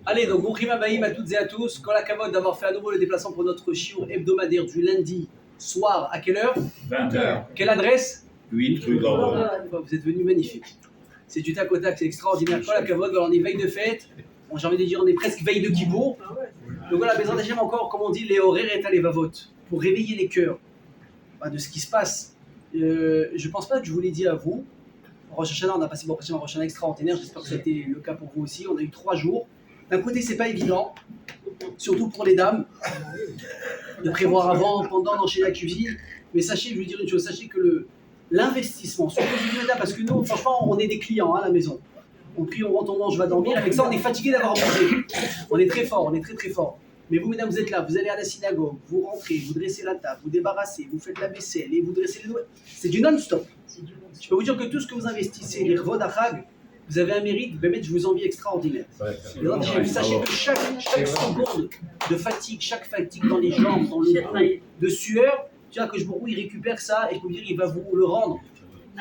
Allez, donc Brouchim Habayim à toutes et à tous. Kol hakavod d'avoir fait à nouveau le déplacement pour notre shiur hebdomadaire du lundi soir. À quelle heure? 20h. Quelle adresse? 8 rue Gorbeau. Vous êtes venus magnifiques. C'est du tac au tac, c'est extraordinaire. Kol hakavod, alors on est veille de fête. Bon, j'ai envie de dire, on est presque veille de Kippour. Donc voilà, Bezrat Hashem encore, comme on dit, les horaires et les vavot, pour réveiller les cœurs de ce qui se passe. Je pense pas que je vous l'ai dit à vous. Rosh Hashanah, on a passé un Rosh Hashanah extraordinaire. J'espère que c'était le cas pour vous aussi. On a eu 3 jours. D'un côté, c'est pas évident, surtout pour les dames, de prévoir avant, pendant, d'enchaîner la cuisine. Mais sachez, je vais vous dire une chose, sachez que l'investissement, surtout les dames, parce que nous, franchement, on est des clients à la maison. On prie, on rentre, on mange, je vais dormir. Avec ça, on est fatigué d'avoir mangé. On est très fort, on est très très fort. Mais vous, mesdames, vous êtes là, vous allez à la synagogue, vous rentrez, vous dressez la table, vous débarrassez, vous faites la vaisselle et vous dressez les doigts. C'est du non-stop. Je peux vous dire que tout ce que vous investissez, les revod achag, vous avez un mérite, je vous envie extraordinaire. Sachez que chaque seconde de fatigue, chaque fatigue dans les jambes, dans le cou, de sueur, tu vois que je il récupère ça et je peux vous dire, il va vous le rendre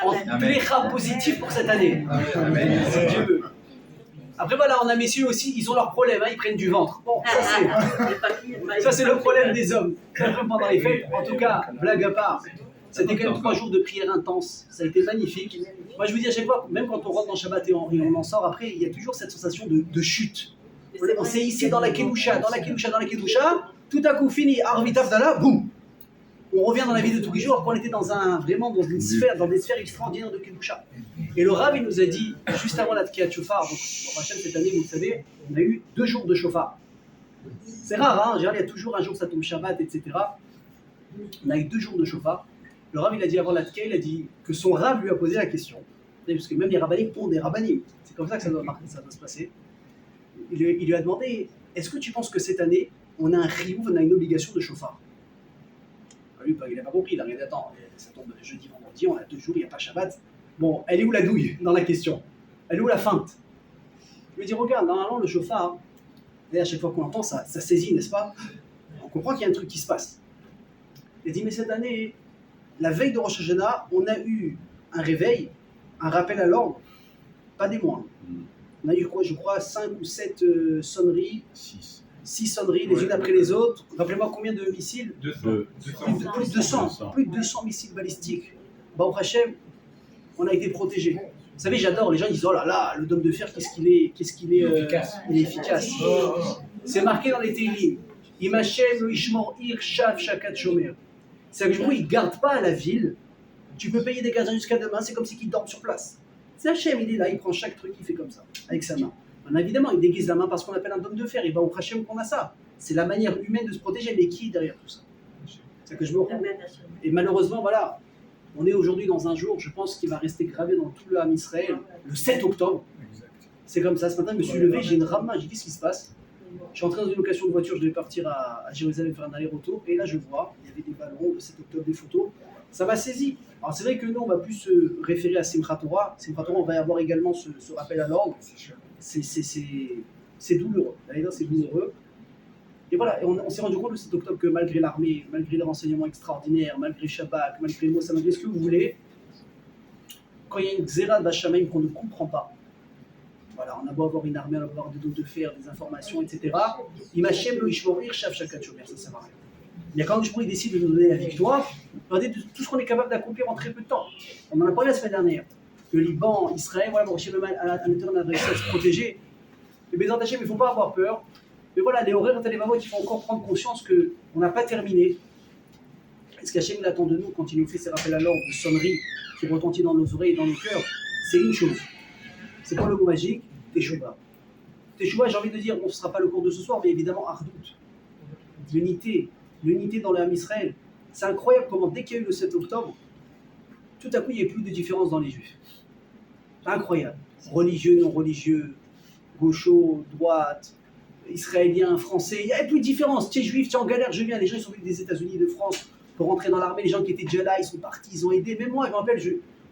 en plécha positif pour cette année. Si Dieu veut. Après voilà, on a messieurs aussi, ils ont leurs problèmes, ils prennent du ventre. Bon, ça c'est le problème des hommes. Pendant les fêtes, en tout cas, blague à part, c'était quand même 3 jours de prière intense. Ça a été magnifique. Moi je vous dis à chaque fois, même quand on rentre dans Shabbat et on en sort après, il y a toujours cette sensation de chute. On s'est hissé dans la Kedusha, tout à coup fini, Arvit Avdallah, boum. On revient dans la vie de tous les jours, alors qu'on était vraiment dans des sphères extraordinaires de Kedusha. Et le Rav, il nous a dit, juste avant la Tkiyat Shofar, donc au Hachem, cette année, vous le savez, on a eu 2 jours de Shofar. C'est rare, hein, il y a toujours un jour ça tombe Shabbat, etc. On a eu 2 jours de Shofar. Le Rav, il a dit avant la Tkiyat, il a dit que son Rav lui a posé la question. Parce que même les rabbanim ont des rabbanim. C'est comme ça que ça doit se passer. Il lui a demandé, est-ce que tu penses que cette année, on a un chiyuv, on a une obligation de Shofar? Lui, il n'a pas compris, il a regardé, attends, ça tombe jeudi, vendredi, on a 2 jours, il n'y a pas Shabbat. Bon, elle est où la douille dans la question? Elle est où la feinte? Je lui ai dit, regarde, normalement, le chauffard, et à chaque fois qu'on l'entend, ça saisit, n'est-ce pas? On comprend qu'il y a un truc qui se passe. Il a dit, mais cette année, la veille de Rosh Hashanah, on a eu un réveil, un rappel à l'ordre, pas des moindres. On a eu, je crois 5 ou 7 sonneries. 6 sonneries les unes après les autres. Rappelez-moi combien de missiles? 200. Plus de 200. Plus de 200 missiles balistiques. Baruch Hashem, on a été protégés. Vous savez, j'adore, les gens disent, oh là là, le dôme de fer, qu'est-ce qu'il est efficace. Il est efficace. C'est marqué dans les Teilim. Im Hashem lo yishmor ir shav shakat shomer. C'est-à-dire que il ne garde pas à la ville. Tu peux payer des gardiens jusqu'à demain, c'est comme si qu'ils dorment sur place. C'est Hashem, il est là, il prend chaque truc, il fait comme ça, avec sa main. Ben, évidemment, il déguise la main parce qu'on appelle un dôme de fer. Et au Hachem qu'on a ça. C'est la manière humaine de se protéger. Mais qui est derrière tout ça? C'est que je me rends. Et malheureusement, voilà, on est aujourd'hui dans un jour, je pense, qui va rester gravé dans tout le Ham Israël, le 7 octobre. C'est comme ça. Ce matin, je me suis levé, j'ai une rama, j'ai dit ce qui se passe. Je suis entré dans une location de voiture, je devais partir à Jérusalem faire un aller-retour. Et là, je vois, il y avait des ballons, le 7 octobre, des photos. Ça m'a saisi. Alors c'est vrai que nous, on va plus se référer à Simchat Torah. Simchat Torah, on va y avoir également ce rappel à l'ordre. C'est douloureux. C'est douloureux. Et voilà, et on s'est rendu compte le 7 octobre que malgré l'armée, malgré les renseignements extraordinaires, malgré Shabbat, malgré le Mossad, malgré ce que vous voulez, quand il y a une xéra de Vachamaim qu'on ne comprend pas, voilà, on a beau avoir une armée, on a beau avoir des dômes de fer, des informations, etc. Imachem lo ishmorir shav shakat shomer, ça sert à rien. Il y a quand même il décide de nous donner la victoire, regardez tout ce qu'on est capable d'accomplir en très peu de temps. On en a parlé la semaine dernière. Le Liban, Israël, voilà, bon, à l'intérieur, on a réussi à se protéger. Et Bezrat Hashem, il ne faut pas avoir peur. Mais voilà, les horaires Talevavot, il faut encore prendre conscience qu'on n'a pas terminé. Et ce qu'Hachem attend de nous quand il nous fait ces rappels à l'ordre de sonnerie qui retentit dans nos oreilles et dans nos cœurs, c'est une chose. C'est pas le mot magique, Teshuvah. Teshuvah, j'ai envie de dire, bon, ce ne sera pas le cours de ce soir, mais évidemment, Ardout. L'unité dans le Ham Israël. C'est incroyable comment, dès qu'il y a eu le 7 octobre, tout à coup, il n'y a plus de différence dans les Juifs. Incroyable. Religieux, non religieux, gaucho, droite, israélien, français, il n'y a plus de différence. Tu es juif, tu es en galère, je viens. Les gens ils sont venus des États-Unis, de France pour rentrer dans l'armée. Les gens qui étaient déjà là, ils sont partis, ils ont aidé. Même moi, je me rappelle,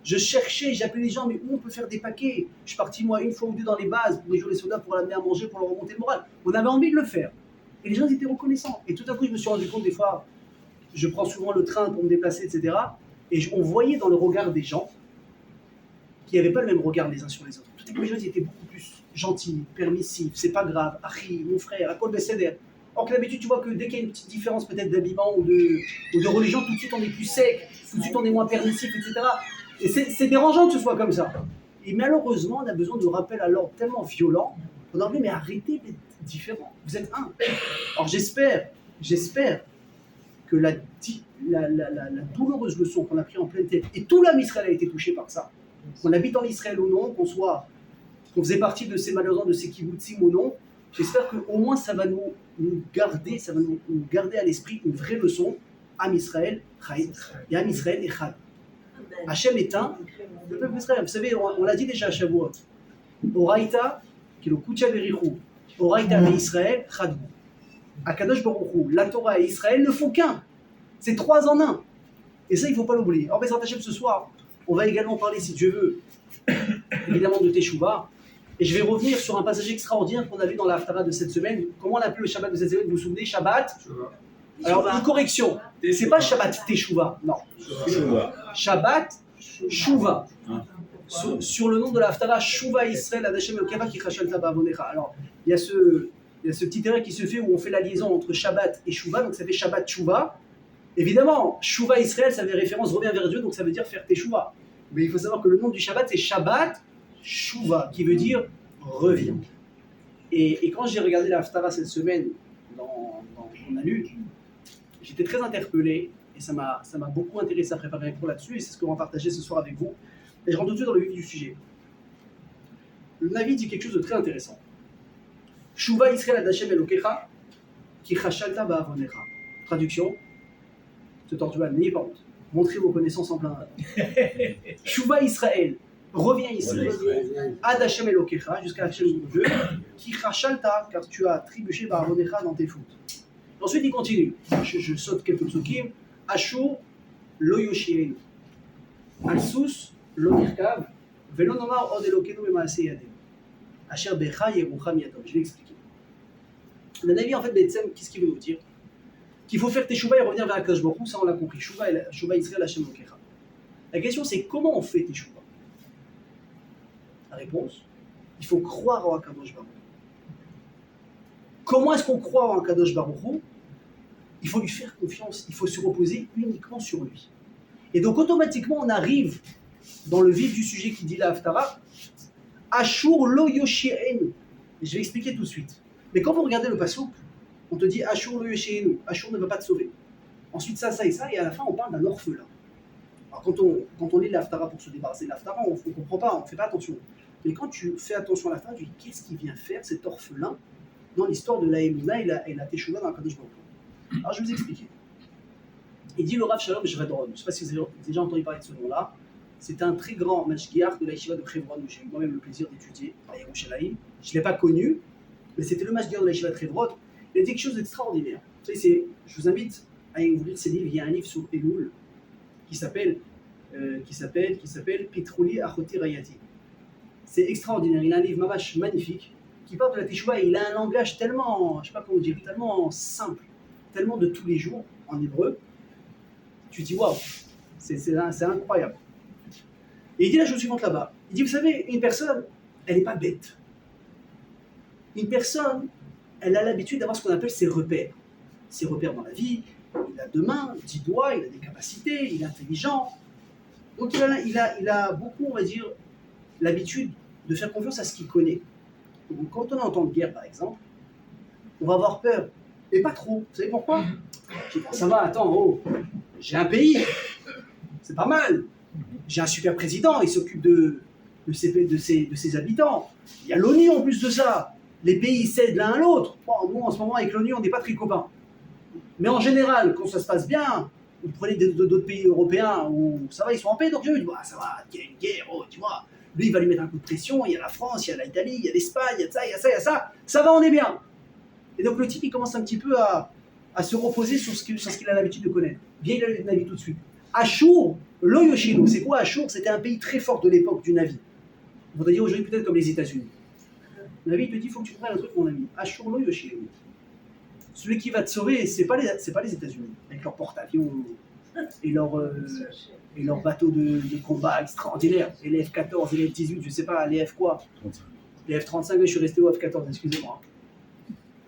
je cherchais, j'appelais les gens, mais où on peut faire des paquets? Je suis parti moi 1 fois ou 2 dans les bases pour les jouer les soldats, pour l'amener à manger, pour leur remonter le moral. On avait envie de le faire. Et les gens étaient reconnaissants. Et tout à coup, je me suis rendu compte, des fois, je prends souvent le train pour me déplacer, etc. Et on voyait dans le regard des gens qui n'avaient pas le même regard les uns sur les autres. Tout les gens ils étaient beaucoup plus gentils, permissifs, c'est pas grave, Achi, mon frère, à quoi le Besséder. Or que d'habitude, tu vois que dès qu'il y a une petite différence peut-être d'habillement ou de religion, tout de suite on est plus sec, tout de suite on est moins permissif, etc. Et c'est dérangeant que ce soit comme ça. Et malheureusement, on a besoin de rappels à l'ordre tellement violents qu'on a envie, mais arrêtez d'être différents. Vous êtes un. Alors j'espère que la douloureuse leçon qu'on a pris en pleine tête, et tout l'âme Israël a été touché par ça, qu'on habite en Israël ou non, qu'on faisait partie de ces malheureux, de ces kibbutzim ou non, j'espère qu'au moins ça va nous garder à l'esprit une vraie leçon. Am Israël, Chaïd. Et Am Israël, Echad. Hachem est un, le peuple d'Israël. Vous savez, on l'a dit déjà à Shavuot. Oraïta, qui est le Kucha Berichou. Oraïta et Israël, Chadou. Akadosh Baruch Hu, la Torah et Israël ne font qu'un. C'est 3 en 1. Et ça, il ne faut pas l'oublier. Alors, Bezrat Hashem, ce soir, on va également parler, si Dieu veut, évidemment de Teshuvah. Et je vais revenir sur un passage extraordinaire qu'on a vu dans la Haftara de cette semaine. Comment on appelle le Shabbat de cette semaine? Vous vous souvenez? Shabbat? Alors, une correction. C'est pas Shabbat Teshuvah. Non. Shabbat Shuvah. Sur le nom de la Haftara, Shuvah Israël, Adashem Elokeva qui Chachal Tabavonecha. Alors, il y a ce petit erreur qui se fait où on fait la liaison entre Shabbat et Shuvah, donc ça fait Shabbat Shuvah. Évidemment, Shuvah Israël, ça fait référence, revient vers Dieu, donc ça veut dire faire Teshuvah. Mais il faut savoir que le nom du Shabbat, c'est Shabbat Shuvah, qui veut dire reviens. Et quand j'ai regardé la Haftara cette semaine, qu'on a lu, j'étais très interpellé, et ça m'a beaucoup intéressé à préparer un cours là-dessus, et c'est ce que l'on va partager ce soir avec vous. Et je rentre tout de suite dans le vif du sujet. Le Navi dit quelque chose de très intéressant. Shuvah Israël Adashem Elokecha, ki chashalta ba'avonecha. Traduction, ce tortuga, n'ayez pas honte. Montrez vos connaissances en plein. Shuvah Israël, reviens Israël. Adashem Elokecha, jusqu'à Hachem Dieu, ki chashalta, car tu as trébuché ba'avonecha dans tes fautes. Ensuite il continue. Je saute quelques psukim. Ashur lo yoshienu. Al-sus lo nirkav. Velo nomar od Elokenu b'maaseh yadenu. Asher becha yerucham yadom. Je vais expliquer. Le Navi, en fait, qu'est-ce qu'il veut nous dire? Qu'il faut faire Teshuvah et revenir vers Akadosh Baruch Hu, ça on l'a compris. Shuvah Israël Hashem Elokecha. La question c'est comment on fait Teshuvah? La réponse, il faut croire en Akadosh Baruch Hu. Comment est-ce qu'on croit en Akadosh Baruch Hu? Il faut lui faire confiance, il faut se reposer uniquement sur lui. Et donc automatiquement on arrive dans le vif du sujet qui dit la Haftara, Ashur lo yoshienu. Je vais expliquer tout de suite. Mais quand vous regardez le passouk, on te dit Ashur lo yoshienu, Ashur ne va pas te sauver. Ensuite ça et ça, et à la fin on parle d'un orphelin. Alors quand on lit la Haftara pour se débarrasser de la Haftara, on ne comprend pas, on ne fait pas attention. Mais quand tu fais attention à la Haftara, tu dis qu'est-ce qu'il vient faire cet orphelin dans l'histoire de la Emouna et la Teshuvah dans la Kadosh Baruch Hu. Alors je vais vous expliquer. Il dit le Rav Shalom Shvedron. Je ne sais pas si vous avez déjà entendu parler de ce nom-là. C'est un très grand mashgiach de la Yeshiva de Hebron, où j'ai eu moi-même le plaisir d'étudier à Yerushalayim. Je ne l'ai pas connu, mais c'était le mashgiach de la Yeshiva de Hebron. Il a dit quelque chose d'extraordinaire. Vous savez, je vous invite à ouvrir ses livres. Il y a un livre sur Elul qui s'appelle Pitrouli Achoti Rayati. C'est extraordinaire. Il a un livre mamash magnifique qui parle de la Teshuvah et il a un langage tellement, je ne sais pas comment dire, tellement simple, tellement de tous les jours en hébreu. Tu te dis waouh, c'est incroyable. Et il dit la chose suivante là-bas. Il dit, vous savez, une personne, elle n'est pas bête. Une personne, elle a l'habitude d'avoir ce qu'on appelle ses repères. Ses repères dans la vie, il a 2 mains, 10 doigts, il a des capacités, il est intelligent. Donc il a beaucoup, on va dire, l'habitude de faire confiance à ce qu'il connaît. Donc quand on est en temps de guerre, par exemple, on va avoir peur. Mais pas trop. Vous savez pourquoi? Je dis, ça va, attends, oh, j'ai un pays, c'est pas mal. J'ai un super président, il s'occupe de ses habitants. Il y a l'ONU en plus de ça. Les pays s'aident l'un à l'autre. Bon, nous, en ce moment, avec l'ONU, on n'est pas très copains. Mais en général, quand ça se passe bien, vous prenez d'autres pays européens où ça va, ils sont en paix, donc je me dis, bah, ça va, il y a une guerre, oh, tu vois. Lui, il va lui mettre un coup de pression, il y a la France, il y a l'Italie, il y a l'Espagne, il y a ça, il y a ça, il y a ça. Ça va, on est bien. Et donc le type, il commence un petit peu à se reposer sur ce qu'il a l'habitude de connaître. Viens, il a le Navi tout de suite. Ashur, lo Yoshino, c'est quoi Ashur? C'était un pays très fort de l'époque du Navi. On pourrait dire aujourd'hui peut-être comme les États-Unis. Le Navi te dit, il faut que tu comprennes un truc, mon ami. Ashur, lo Yoshino. Celui qui va te sauver, c'est pas les États-Unis, avec leur porte-avions et leur et leurs bateaux de combat extraordinaires, et les F-14, et les F-18, je sais pas, les F quoi, les F-35, je suis resté au F-14, excusez-moi.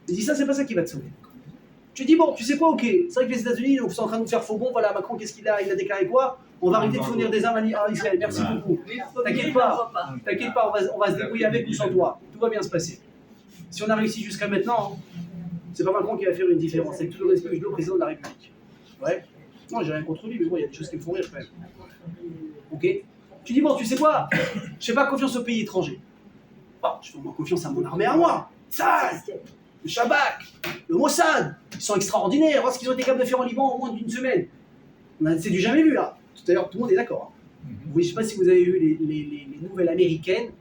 Il dit ça, c'est pas ça qui va te sauver. Tu dis, bon, tu sais quoi, ok, c'est vrai que les États-Unis sont en train de nous faire faux bon, voilà, Macron, qu'est-ce qu'il a? Il a déclaré quoi? On va arrêter de fournir des armes à Israël, merci beaucoup. T'inquiète pas, on va se débrouiller avec ou sans toi, tout va bien se passer. Si on a réussi jusqu'à maintenant, c'est pas Macron qui va faire une différence, c'est tout le respect du président de la République. Ouais. Non, j'ai rien contre lui, mais bon, il y a des choses qui me font rire quand même. Ok. Tu dis, bon, tu sais quoi? Je fais pas confiance aux pays étrangers. Bon, je fais confiance à mon armée à moi. Ça, le Shabak, le Mossad, ils sont extraordinaires. Voir ce qu'ils ont été capables de faire en Liban en moins d'une semaine. C'est du jamais vu là. Tout à l'heure, tout le monde est d'accord. Je ne sais pas si vous avez vu les nouvelles américaines.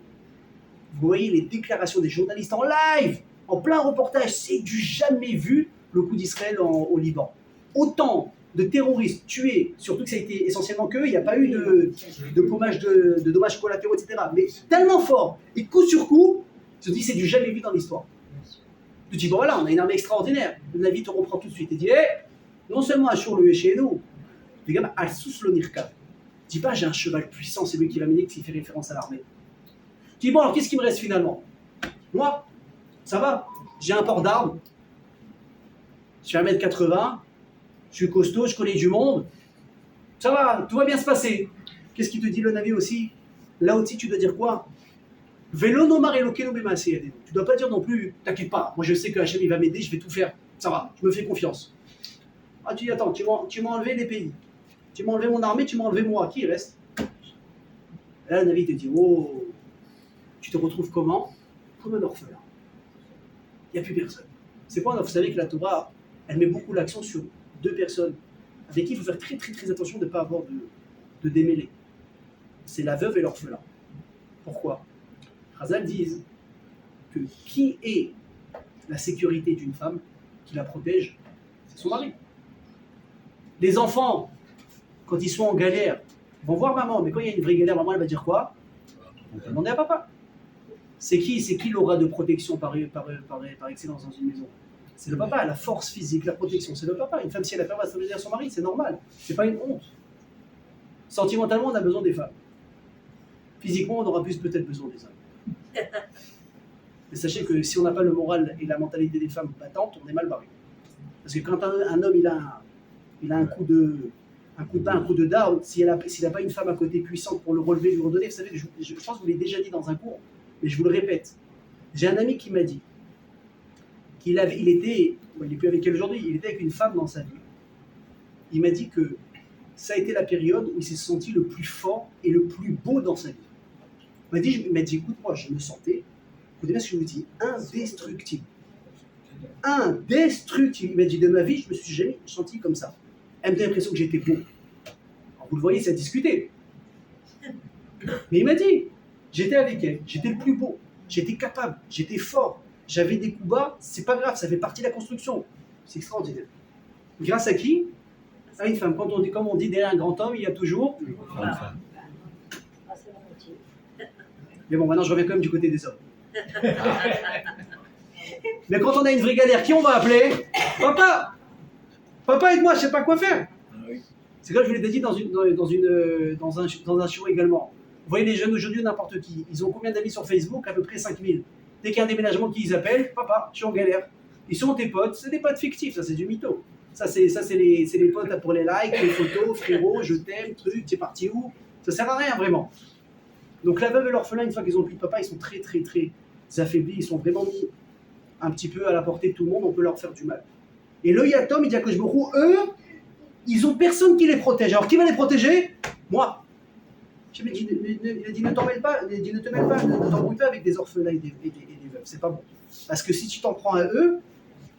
Vous voyez les déclarations des journalistes en live, en plein reportage. C'est du jamais vu le coup d'Israël au Liban. Autant de terroristes tués, surtout que ça a été essentiellement qu'eux, il n'y a pas eu de dommages collatéraux, etc. Mais tellement fort, et coup sur coup, je te dis c'est du jamais vu dans l'histoire. Tu te dis, bon voilà, on a une armée extraordinaire. Le Navi te reprend tout de suite et dit, non seulement Ashur le est chez nous, les gars, Al-Sous lo nirkav. Dis pas, j'ai un cheval puissant, c'est lui qui va mener, qui fait référence à l'armée. Tu dis, bon alors qu'est-ce qui me reste finalement? Moi, ça va, j'ai un port d'armes, je fais 1m80, je suis costaud, je connais du monde, ça va, tout va bien se passer. Qu'est-ce qu'il te dit le Navi aussi? Là aussi, tu dois dire quoi? Vélo nomar elokenu b'maaseh. Tu dois pas dire non plus, t'inquiète pas, moi je sais que Hachem il va m'aider, je vais tout faire, ça va, je me fais confiance. Ah tu dis, attends, tu m'as enlevé les pays, tu m'as enlevé mon armée, tu m'as enlevé moi, qui reste? Là le Navi te dit, oh, tu te retrouves comment? Comme un orphelin. Il n'y a plus personne. C'est quoi? Vous savez que la Torah, elle met beaucoup l'accent sur deux personnes avec qui il faut faire très très très attention de ne pas avoir de démêlés. C'est la veuve et l'orphelin. Pourquoi? Chazal disent que qui est la sécurité d'une femme qui la protège? C'est son mari. Les enfants, quand ils sont en galère, vont voir maman, mais quand il y a une vraie galère, maman elle va dire quoi? On va demander à papa. C'est qui l'aura de protection par excellence dans une maison? C'est le papa, la force physique, la protection, c'est le papa. Une femme, si elle a peur, va se à son mari, c'est normal. C'est pas une honte. Sentimentalement, on a besoin des femmes. Physiquement, on aura plus peut-être besoin des hommes. Mais sachez que si on n'a pas le moral et la mentalité des femmes battantes, on est mal barré. Parce que quand un homme il a un coup de bain, un coup de down, s'il n'a pas une femme à côté puissante pour le relever, lui redonner, vous savez, je pense que vous l'avez déjà dit dans un cours, mais je vous le répète. J'ai un ami qui m'a dit il n'est plus avec elle aujourd'hui, il était avec une femme dans sa vie. Il m'a dit que ça a été la période où il s'est senti le plus fort et le plus beau dans sa vie. Il m'a dit écoute, moi je me sentais, écoutez bien ce que je vous dis, indestructible. Indestructible. Il m'a dit de ma vie, je me suis jamais senti comme ça. Elle me donne l'impression que j'étais beau. Alors, vous le voyez, ça a discuté. Mais il m'a dit, j'étais avec elle, j'étais le plus beau, j'étais capable, j'étais fort. J'avais des coups bas, c'est pas grave, ça fait partie de la construction. C'est extraordinaire. Grâce à qui? À une femme. Comme on dit, derrière un grand homme, il y a toujours une femme. Mais bon, maintenant je reviens quand même du côté des hommes. Mais quand on a une vraie galère, qui on va appeler? Papa! Papa, aide-moi, je sais pas quoi faire. C'est comme je vous l'ai dit dans un show également. Vous voyez les jeunes aujourd'hui, n'importe qui, ils ont combien d'amis sur Facebook? À peu près 5000. Dès qu'il y a un déménagement qu'ils appellent, papa, je suis en galère. Ils sont tes potes, c'est des potes fictifs, ça c'est du mytho. Ça c'est les potes là pour les likes, les photos, frérot, je t'aime, truc, t'es parti où? Ça sert à rien vraiment. Donc la veuve et l'orphelin, une fois qu'ils ont plus de papa, ils sont très très très affaiblis, ils sont vraiment mis un petit peu à la portée de tout le monde, on peut leur faire du mal. Et le Yatom, il dit à Kosh Baruch Hu, eux, ils ont personne qui les protège. Alors qui va les protéger? Moi. Il a dit ne t'en mêle pas, ne t'embrouille pas avec des orphelins et des veuves, c'est pas bon. Parce que si tu t'en prends à eux,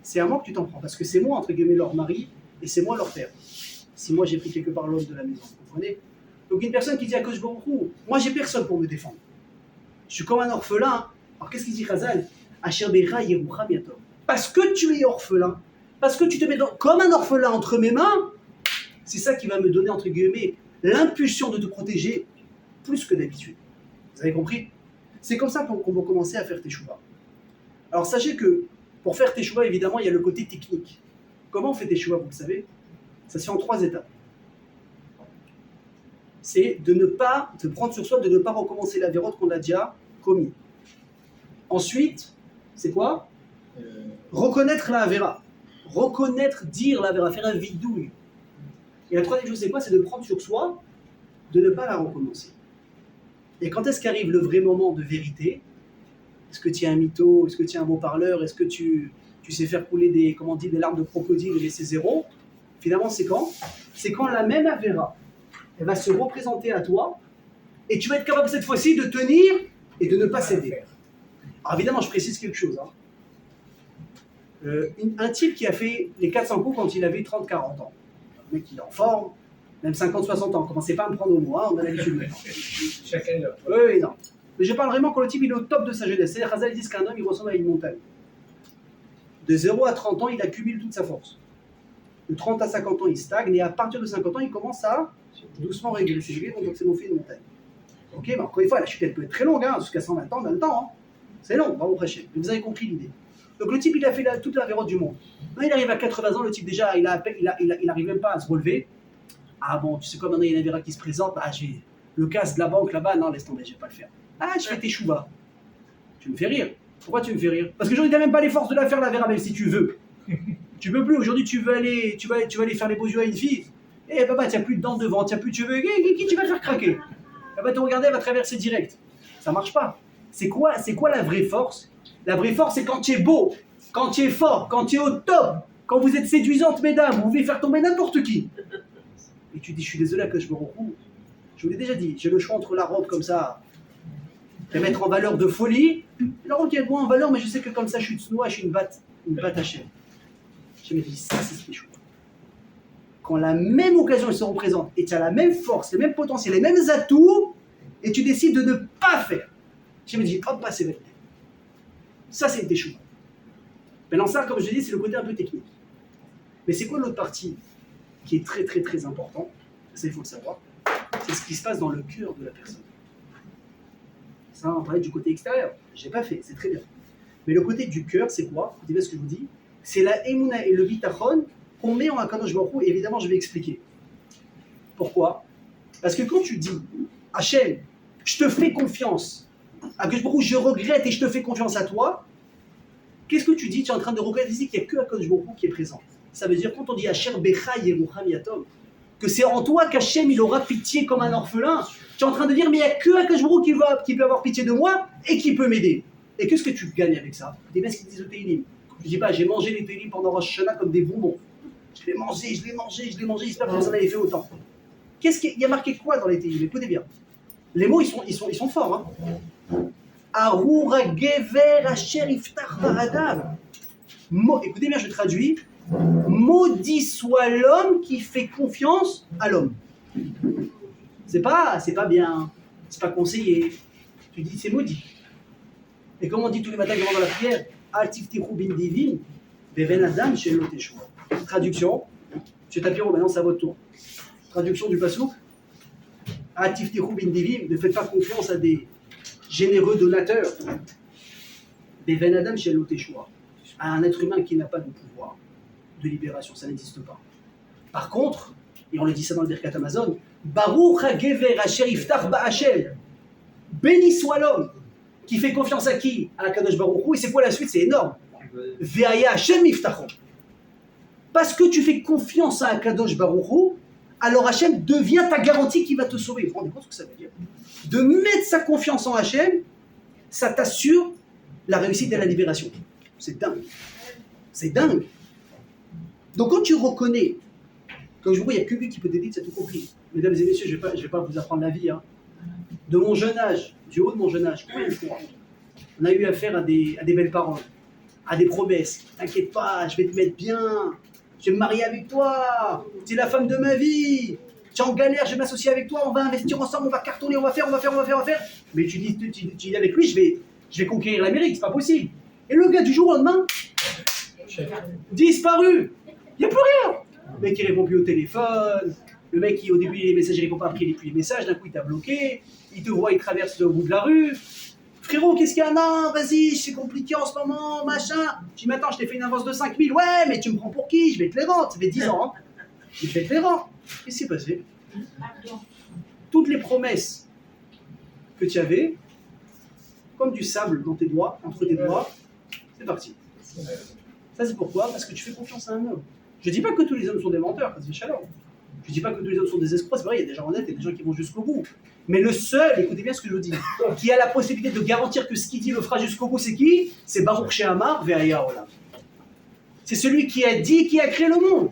c'est à moi que tu t'en prends. Parce que c'est moi, entre guillemets, leur mari, et c'est moi leur père. Si moi j'ai pris quelque part l'homme de la maison, vous comprenez? Donc une personne qui dit à Kosh Baruch Hu, moi j'ai personne pour me défendre. Je suis comme un orphelin. Alors qu'est-ce qu'il dit Chazal? Asher becha yerucham yatom. Parce que tu es orphelin, parce que tu te mets comme un orphelin entre mes mains, c'est ça qui va me donner, entre guillemets, l'impulsion de te protéger plus que d'habitude. Vous avez compris? C'est comme ça qu'on va commencer à faire teshuva. Alors sachez que pour faire teshuva, évidemment, il y a le côté technique. Comment on fait teshuva, vous le savez? Ça se fait en 3 étapes. c'est de ne pas, de prendre sur soi, de ne pas recommencer la vérote qu'on a déjà commis. Ensuite, c'est quoi? Reconnaître la Avera. Reconnaître, dire la Avera, faire un vidouille. Et la troisième chose, c'est quoi? C'est de prendre sur soi, de ne pas la recommencer. Et quand est-ce qu'arrive le vrai moment de vérité? Est-ce que tu es un mytho? Est-ce que tu es un beau parleur? Est-ce que tu sais faire couler des, comment on dit, des larmes de crocodile et laisser zéro? Finalement, c'est quand? C'est quand la même Avera, elle va se représenter à toi, et tu vas être capable cette fois-ci de tenir et de ne pas céder. Alors évidemment, je précise quelque chose. Un type qui a fait les 400 coups quand il avait 30-40 ans. Un mec qui est en forme, même 50-60 ans. Commencez pas à me prendre au mot, on a l'habitude maintenant. Chacun là. Oui, non. Mais je parle vraiment quand le type il est au top de sa jeunesse. C'est-à-dire, Chazal dit qu'un homme il ressemble à une montagne. De 0 à 30 ans, il accumule toute sa force. De 30 à 50 ans, il stagne, et à partir de 50 ans, il commence à doucement régresser. Donc c'est mon fait une montagne. Ok, mais encore une fois, la chute elle peut être très longue, jusqu'à 120 ans en même temps. C'est long, va vous prêcher. Mais vous avez compris l'idée. Donc le type, il a fait toute la vérote du monde. Quand il arrive à 80 ans, le type déjà, il n'arrive même pas à se relever. Ah bon, tu sais quoi, maintenant il y a une Avera qui se présente, j'ai le casse de la banque là-bas, non, laisse tomber, je vais pas le faire. Ah, je fais tes choubas. Tu me fais rire. Pourquoi tu me fais rire? Parce que aujourd'hui, tu n'as même pas les forces de la faire, la Avera, même si tu veux. Tu peux plus, aujourd'hui, tu vas aller faire les beaux yeux à une fille. Eh, papa, tu n'as plus de dents devant, tu n'as plus de cheveux, qui tu vas faire craquer? Elle va te regarder, elle va traverser direct. Ça marche pas. C'est quoi la vraie force? La vraie force, c'est quand tu es beau, quand tu es fort, quand tu es au top, quand vous êtes séduisante, mesdames, vous pouvez faire tomber n'importe qui. Et tu dis, je suis désolé que je me recouvre. Je vous l'ai déjà dit, j'ai le choix entre la robe comme ça, et mettre en valeur de folie, et la robe qui est moins en valeur, mais je sais que comme ça, je suis tsnoua, je suis une batte à chair. Je me dis, ça, c'est ce qui est chaud. Quand la même occasion elle se représente, et tu as la même force, les mêmes potentiels, les mêmes atouts, et tu décides de ne pas faire. Je me dis, hop, c'est vrai. Ça, c'est une teshuva. Maintenant, ça, comme je l'ai dit, c'est le côté un peu technique. Mais c'est quoi l'autre partie qui est très, très, très important? Ça, il faut le savoir. C'est ce qui se passe dans le cœur de la personne. Ça, on parlait du côté extérieur. Je n'ai pas fait, c'est très bien. Mais le côté du cœur, c'est quoi? Écoutez bien ce que je vous dis. C'est la émouna et le bitachon qu'on met en Akadosh Baruch Hu, et évidemment, je vais expliquer. Pourquoi? Parce que quand tu dis, Hachem, je te fais confiance, Akadosh Baruch Hu, je regrette et je te fais confiance à toi, qu'est-ce que tu dis? Tu es en train de regretter ici qu'il n'y a que Akadosh Baruch Hu qui est présent. Ça veut dire, quand on dit Asher Becha Yerucham Yatom, que c'est en toi qu'Hachem il aura pitié comme un orphelin, tu es en train de dire, mais il n'y a que Akadosh Baruch Hu qui peut avoir pitié de moi et qui peut m'aider. Et qu'est-ce que tu gagnes avec ça? C'est bien ce qu'ils disent au Teilim. Je dis pas, j'ai mangé les Teilim pendant Rosh Hashanah comme des bonbons. Je l'ai mangé, j'espère que vous en avez fait autant. Il y a marqué quoi dans les Teilim? Écoutez bien. Les mots, ils sont forts. Aroura Gever Asher Iftach Ba'adav. Écoutez bien, je traduis. Maudit soit l'homme qui fait confiance à l'homme. C'est pas bien, c'est pas conseillé. Tu dis c'est maudit. Et comme on dit tous les matins dans la prière, Altiftichou bin divin, Beven Adam chez l'Oteshua. Traduction, M. Tapiro, maintenant c'est à votre tour. Traduction du passouk, Altiftichou bin divin, ne faites pas confiance à des généreux donateurs. Beven Adam chez l'Oteshua. À un être humain qui n'a pas de pouvoir de libération, ça n'existe pas. Par contre, et on le dit ça dans le Birkat Amazon, Baruch HaGever Asher Iftach Ba'Hashem, béni soit l'homme qui fait confiance à qui? À Akadosh Baruch Hu. Et c'est quoi la suite? C'est énorme. Ve'aya Hashem Iftachon. Parce que tu fais confiance à Akadosh Baruch Hu, alors Hashem devient ta garantie qui va te sauver. Vous vous rendez compte ce que ça veut dire? De mettre sa confiance en Hashem, ça t'assure la réussite et la libération. C'est dingue. C'est dingue. Donc quand tu reconnais, comme je vous vois, il n'y a que lui qui peut t'aider, tu as tout compris. Mesdames et messieurs, je ne vais pas vous apprendre la vie. De mon jeune âge, du haut de mon jeune âge, combien de fois on a eu affaire à des belles paroles, à des promesses. T'inquiète pas, je vais te mettre bien, je vais me marier avec toi, tu es la femme de ma vie, tu es en galère, je vais m'associer avec toi, on va investir ensemble, on va cartonner, on va faire. Mais tu dis avec lui, je vais conquérir l'Amérique, c'est pas possible. Et le gars du jour au lendemain, disparu, il n'y a plus rien. Le mec il répond plus au téléphone, le mec qui au début les messages il répond pas, après il lit plus les messages, d'un coup il t'a bloqué, il te voit, il traverse au bout de la rue. Frérot, qu'est-ce qu'il y a? Non, vas-y, c'est compliqué en ce moment, machin. Je dis, mais attends, je t'ai fait une avance de 5000. Ouais, mais tu me prends pour qui? Je vais te les rendre, ça fait 10 ans. Je vais te les rendre. Qu'est-ce qui s'est passé? toutes les promesses que tu avais, comme du sable dans tes doigts, entre tes doigts, c'est parti. Ça, c'est pourquoi? Parce que tu fais confiance à un homme. Je ne dis pas que tous les hommes sont des menteurs, ça se fait chaleur. Je ne dis pas que tous les hommes sont des escrocs, c'est vrai, il y a des gens honnêtes et des gens qui vont jusqu'au bout. Mais le seul, écoutez bien ce que je dis, qui a la possibilité de garantir que ce qu'il dit le fera jusqu'au bout, c'est qui? C'est Baruch She'amar Ve'aya Olam. C'est celui qui a dit, qui a créé le monde.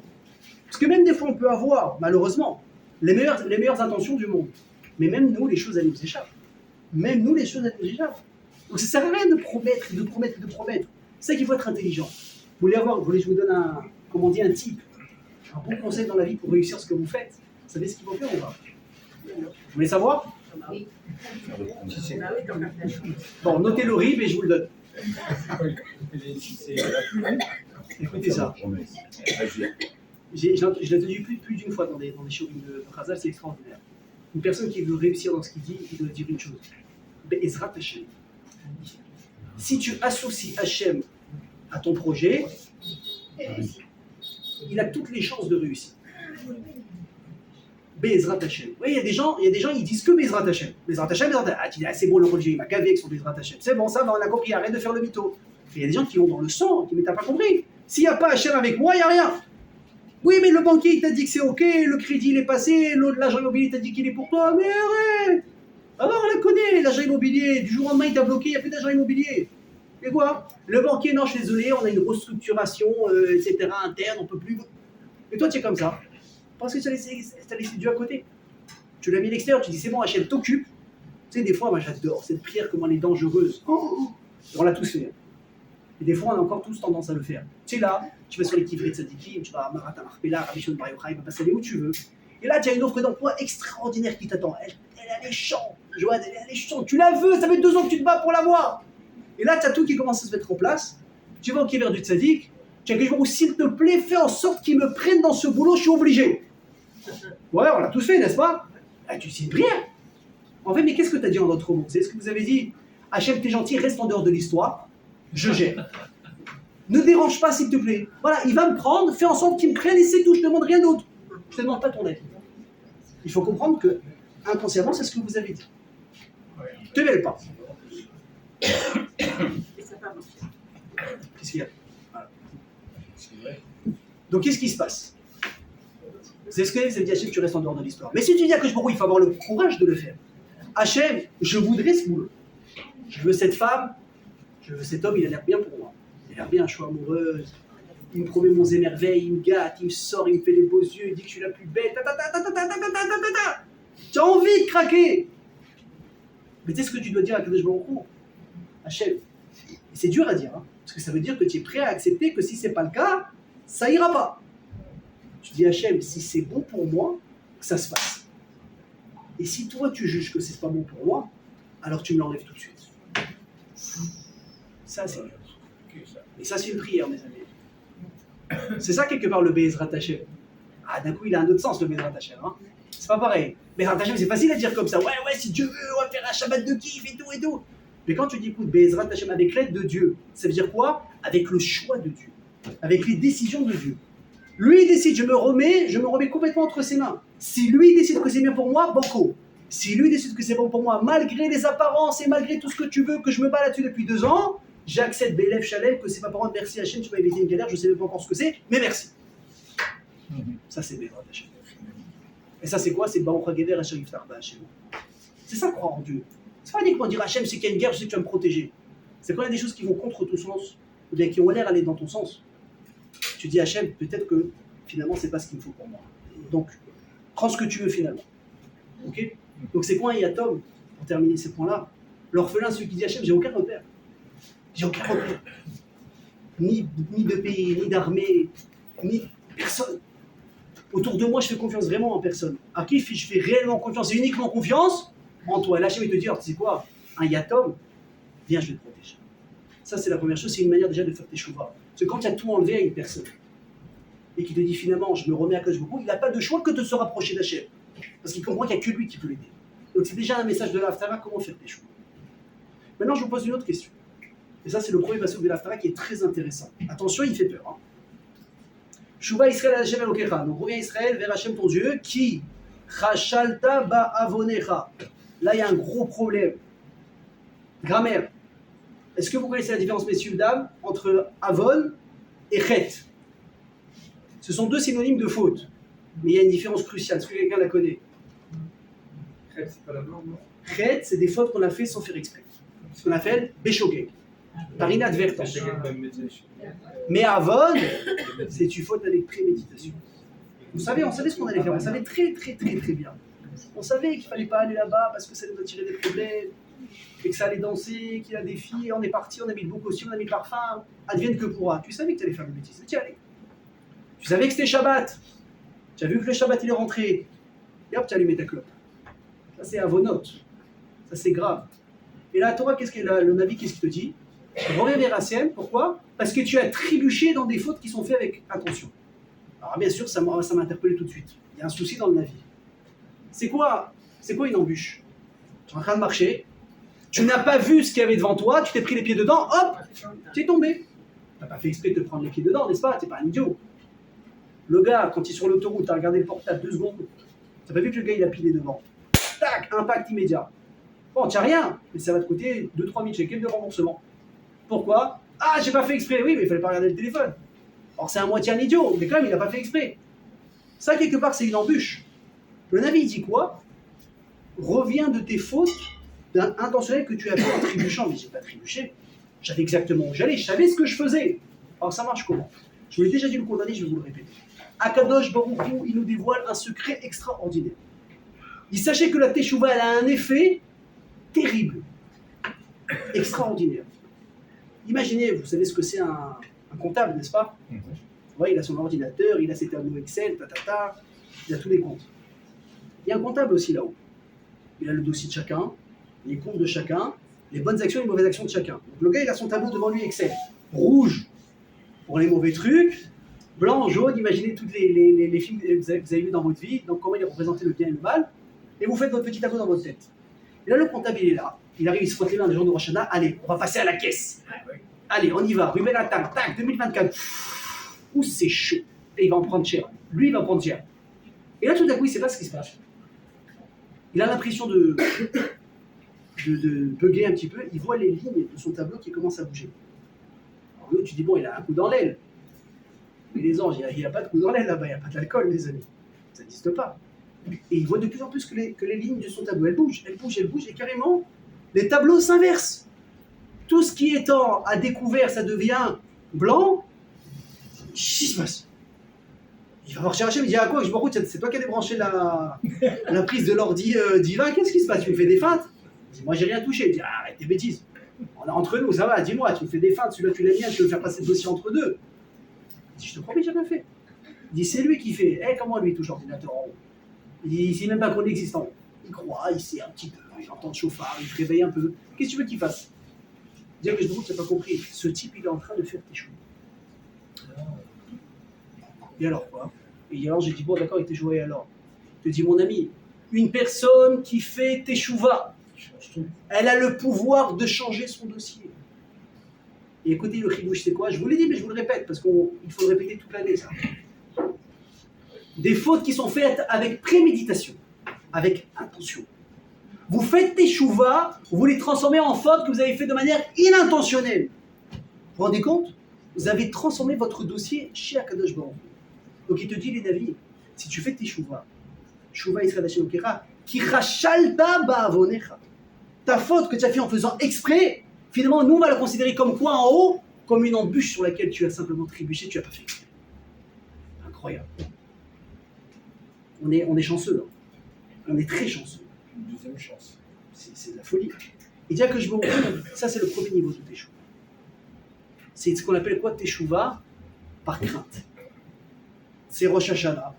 Parce que même des fois, on peut avoir, malheureusement, les meilleures intentions du monde. Mais même nous, les choses, elles nous échappent. Même nous, les choses, elles nous échappent. Donc ça ne sert à rien de promettre, de promettre, de promettre. C'est ça qu'il faut être intelligent. Vous voulez, je vous donne un tip, un bon conseil dans la vie pour réussir ce que vous faites. Vous savez ce qu'il faut faire ou pas? Vous voulez savoir? Oui. Bon, notez le RIB et je vous le donne. Écoutez ça. Je l'ai entendu plus d'une fois dans des shows de Khazal, c'est extraordinaire. Une personne qui veut réussir dans ce qu'il dit, il doit dire une chose. Be'ezrat Hashem. Si tu associes Hashem à ton projet, il a toutes les chances de réussir. Be'ezrat Hashem. Oui, il y a des gens, ils disent que Be'ezrat Hashem. Be'ezrat Hashem, Be'ezrat Hashem. Ah, tu dis, ah, c'est bon, le religieux, il m'a gavé avec son Be'ezrat Hashem. C'est bon, ça va, on a compris, arrête de faire le mytho. Et il y a des gens qui ont dans le sang, qui mais t'as pas compris. S'il n'y a pas Hashem avec moi, il n'y a rien. Oui, mais le banquier, il t'a dit que c'est ok, le crédit, il est passé, l'agent immobilier t'a dit qu'il est pour toi, mais arrête. Ah non, on la connaît, l'agent immobilier. Du jour au lendemain, il t'a bloqué, il n'y a plus d'agent immobilier. Et quoi? Le banquier, non, je suis désolé, on a une restructuration, etc., interne, on peut plus. Et toi, tu es comme ça. Parce que tu as laissé Dieu à côté. Tu l'as mis à l'extérieur, tu dis c'est bon, Hachem, t'occupe. Tu sais, des fois, moi j'adore cette prière, comment elle est dangereuse. On l'a tous fait. Et des fois, on a encore tous tendance à le faire. Tu es là, tu vas sur les Kivrit Tzadikim, tu vas à Marat Marpella, Rabbi Shimon Bar Yochai, il va passer aller où tu veux. Et là, tu as une offre d'emploi extraordinaire qui t'attend. Elle est alléchante, Joanne, elle est alléchante. Tu la veux, ça fait 2 ans que tu te bats pour l'avoir. Et là, tu as tout qui commence à se mettre en place. Tu vas au Kiver du Tzadik, tu as quelque chose où, s'il te plaît, fais en sorte qu'ils me prennent dans ce boulot, je suis obligé. Ouais, on l'a tous fait, n'est-ce pas? Ah, tu sais une prière. En fait, mais qu'est-ce que tu as dit en d'autres mots? C'est ce que vous avez dit. Hachem, t'es gentil, reste en dehors de l'histoire. Je gère. Ne dérange pas, s'il te plaît. Voilà, il va me prendre, fais en sorte qu'il me prenne et c'est tout, je ne demande rien d'autre. Je ne te demande pas ton avis. Il faut comprendre que, inconsciemment, c'est ce que vous avez dit. Ne te mêle pas. Qu'est-ce qu'il y a? Voilà. Donc, qu'est-ce qui se passe? C'est ce que c'est dit, Hachem, tu restes en dehors de l'histoire. Mais si tu dis à Kosh Baruch Hu, il faut avoir le courage de le faire. Hachem, je voudrais ce boulot. Je veux cette femme, je veux cet homme, il a l'air bien pour moi. Il a l'air bien, je suis amoureuse. Il me promet mon émerveil, il me gâte, il me sort, il me fait les beaux yeux, il dit que je suis la plus belle. Tu as envie de craquer. Mais tu sais ce que tu dois dire à Kosh Baruch Hu? Hachem. Et c'est dur à dire, hein, parce que ça veut dire que tu es prêt à accepter que si ce n'est pas le cas, ça ira pas. Tu dis Hachem, si c'est bon pour moi, que ça se fasse. Et si toi tu juges que c'est pas bon pour moi, alors tu me l'enlèves tout de suite. Ça c'est dur. Et ça c'est une prière, mes amis. C'est ça quelque part le Be'ezrat Hashem. Ah, d'un coup il a un autre sens le Be'ezrat Hashem. Hein. C'est pas pareil. Be'ezrat Hashem c'est facile à dire comme ça. Ouais, si Dieu veut, on va faire un Shabbat de kiff et tout et tout. Mais quand tu dis écoute Be'ezrat Hashem avec l'aide de Dieu, ça veut dire quoi? Avec le choix de Dieu. Avec les décisions de Dieu. Lui décide, je me remets complètement entre ses mains. Si lui décide que c'est bien pour moi, banco. Si lui décide que c'est bon pour moi, malgré les apparences et malgré tout ce que tu veux, que je me bats là-dessus depuis 2 ans, j'accepte Bélève Chalem, que c'est pas pour moi, merci Hachem, tu m'as évité une galère, je sais même pas encore ce que c'est, mais merci. Ça c'est Bézrat Hachem. Et ça c'est quoi? C'est Baruch HaGeder Asher Yiftar B'Hachem. C'est ça croire en Dieu. C'est pas uniquement dire Hachem, c'est qu'il y a une guerre, je sais que tu vas me protéger. C'est quand il y a des choses qui vont contre ton sens, ou bien qui ont l'air d'aller dans ton sens. Tu dis Hachem, peut-être que finalement c'est pas ce qu'il me faut pour moi. Donc, prends ce que tu veux finalement. Ok? Donc c'est quoi un yatom? Pour terminer ces points-là, l'orphelin, celui qui dit Hachem, j'ai aucun repère. J'ai aucun repère. Ni de pays, ni d'armée, ni personne. Autour de moi, je fais confiance vraiment en personne. À qui je fais réellement confiance et uniquement confiance? En toi. Et là, Hachem, il te dit, alors, tu sais quoi? Un yatom, viens, je vais te protéger. Ça, c'est la première chose, c'est une manière déjà de faire tes chouvas. Parce que quand tu as tout enlevé à une personne, et qui te dit finalement, je me remets à Kosh Baruch Hu, il n'a pas de choix que de se rapprocher d'Hachem. Parce qu'il comprend qu'il n'y a que lui qui peut l'aider. Donc c'est déjà un message de l'Haftara, comment faire tes choix. Maintenant, je vous pose une autre question. Et ça, c'est le premier passage de l'Haftara qui est très intéressant. Attention, il fait peur. Hein. Shouva Israël Hachem Elokecha. Donc reviens Israël vers Hachem ton Dieu, qui Chashalta ba'avonecha. Là, il y a un gros problème. Grammaire. Est-ce que vous connaissez la différence, messieurs, dames, entre avon et chet? Ce sont deux synonymes de faute. Mais il y a une différence cruciale. Est-ce que quelqu'un la connaît? Chet, c'est pas la norme, non? Chet, c'est des fautes qu'on a fait sans faire exprès. Ce qu'on appelle béchogeg, par inadvertance. Mais avon, c'est une faute avec préméditation. On savait ce qu'on allait faire. On savait très bien. On savait qu'il fallait pas aller là-bas parce que ça nous attirait des problèmes, et que ça allait danser, qu'il y a des filles. On est parti, on a mis le beau costume, on a mis le parfum. Advienne que pourra. Tu savais que tu allais faire des bêtises. Tu y allais. Tu savais que c'était Shabbat. Tu as vu que le Shabbat il est rentré. Et hop, tu as allumé ta clope. Ça c'est avonote. Ça c'est grave. Et la Torah, le Navi, qu'est-ce qu'il te dit? Reviens vers Hachem. Pourquoi? Parce que tu as trébuché dans des fautes qui sont faites avec attention. Alors bien sûr, ça m'a interpellé tout de suite. Il y a un souci dans le Navi. C'est quoi une embûche? Tu es en train de marcher, tu n'as pas vu ce qu'il y avait devant toi, tu t'es pris les pieds dedans, hop, tu es tombé. Tu n'as pas fait exprès de te prendre les pieds dedans, n'est-ce pas? Tu n'es pas un idiot. Le gars, quand il est sur l'autoroute, tu as regardé le portable 2 secondes, tu n'as pas vu que le gars il a pilé devant. Tac, impact immédiat. Bon, tu n'as rien, mais ça va te coûter 2-3 000 shekels de remboursement. Pourquoi? Ah, j'ai pas fait exprès. Oui, mais il fallait pas regarder le téléphone. Alors c'est à moitié un idiot, mais quand même il n'a pas fait exprès. Ça, quelque part, c'est une embûche. Le Navi dit quoi? Reviens de tes fautes intentionnelles que tu as fait en trébuchant. Mais j'ai pas trébuché. J'avais exactement où j'allais, je savais ce que je faisais. Alors ça marche comment? Je vous l'ai déjà dit le cours d'année, je vais vous le répéter. Akadosh Baruch Hu, il nous dévoile un secret extraordinaire. Il sachait que la Teshuvah, elle a un effet terrible, extraordinaire. Imaginez, vous savez ce que c'est un comptable, n'est-ce pas? Ouais, il a son ordinateur, il a ses tableaux Excel, il a tous les comptes. Il y a un comptable aussi là-haut. Il a le dossier de chacun, les comptes de chacun, les bonnes actions et les mauvaises actions de chacun. Donc le gars, il a son tableau devant lui Excel. Rouge pour les mauvais trucs, blanc, jaune, imaginez toutes les films que vous avez vus dans votre vie, donc comment il a représenté le bien et le mal, et vous faites votre petit tableau dans votre tête. Et là, le comptable, il est là. Il arrive, il se frotte les mains des gens de Rosh Hashanah. Allez, on va passer à la caisse. Allez, on y va. Ruben Attal, tac, 2024. Ouh, c'est chaud. Et il va en prendre cher. Lui, il va en prendre cher. Et là, tout d'un coup, il ne sait pas ce qui se passe. Il a l'impression de bugger un petit peu. Il voit les lignes de son tableau qui commencent à bouger. Alors là, tu dis, bon, il a un coup dans l'aile. Mais les anges, il n'y a pas de coup dans l'aile là-bas. Il n'y a pas d'alcool, les amis. Ça n'existe pas. Et il voit de plus en plus que les lignes de son tableau, elles bougent, et carrément, les tableaux s'inversent. Tout ce qui étant à découvert, ça devient blanc. Qu'est-ce qui se passe? Il va voir chercher, il me dit, ah quoi, je me route, c'est toi qui as débranché la prise de l'ordi divin, qu'est-ce qui se passe? Tu me fais des feintes? Il dit, moi j'ai rien touché. Il dit, arrête tes bêtises. On est entre nous, ça va, dis-moi, tu me fais des feintes, celui-là tu l'aimes bien, tu veux faire passer le dossier entre deux. Il dit, je te promets, j'ai rien fait. Il dit, c'est lui qui fait. Comment lui il touche l'ordinateur en haut? Il ne sait même pas qu'on est existant. Il croit, il sait un petit peu, il entend le chauffard, il se réveille un peu. Qu'est-ce que tu veux qu'il fasse? Dire que je me tu n'as pas compris. Ce type, il est en train de faire tes choux. Et alors quoi? Et alors j'ai dit, bon d'accord, il t'est joué alors. Je te dis, mon ami, une personne qui fait teshuva, elle a le pouvoir de changer son dossier. Et écoutez, le chidouche, c'est quoi? Je vous l'ai dit, mais je vous le répète, parce qu'il faut le répéter toute l'année, ça. Des fautes qui sont faites avec préméditation, avec intention. Vous faites teshuva, vous les transformez en fautes que vous avez fait de manière inintentionnelle. Vous vous rendez compte? Vous avez transformé votre dossier chez Akadosh Baruch Hu. Donc il te dit, les Navi, si tu fais teshuva, Shuva Israël Hashem Okera, ki rachalta ba'avonecha. Ta faute que tu as fait en faisant exprès, finalement, nous on va la considérer comme quoi en haut? Comme une embûche sur laquelle tu as simplement trébuché, tu n'as pas fait exprès. Incroyable. On est chanceux, hein. On est très chanceux. Une deuxième chance. C'est de la folie. Et dire que je me retrouve, ça c'est le premier niveau de Teshuva. C'est ce qu'on appelle quoi Teshuva? Par crainte. C'est Rosh Hashanah.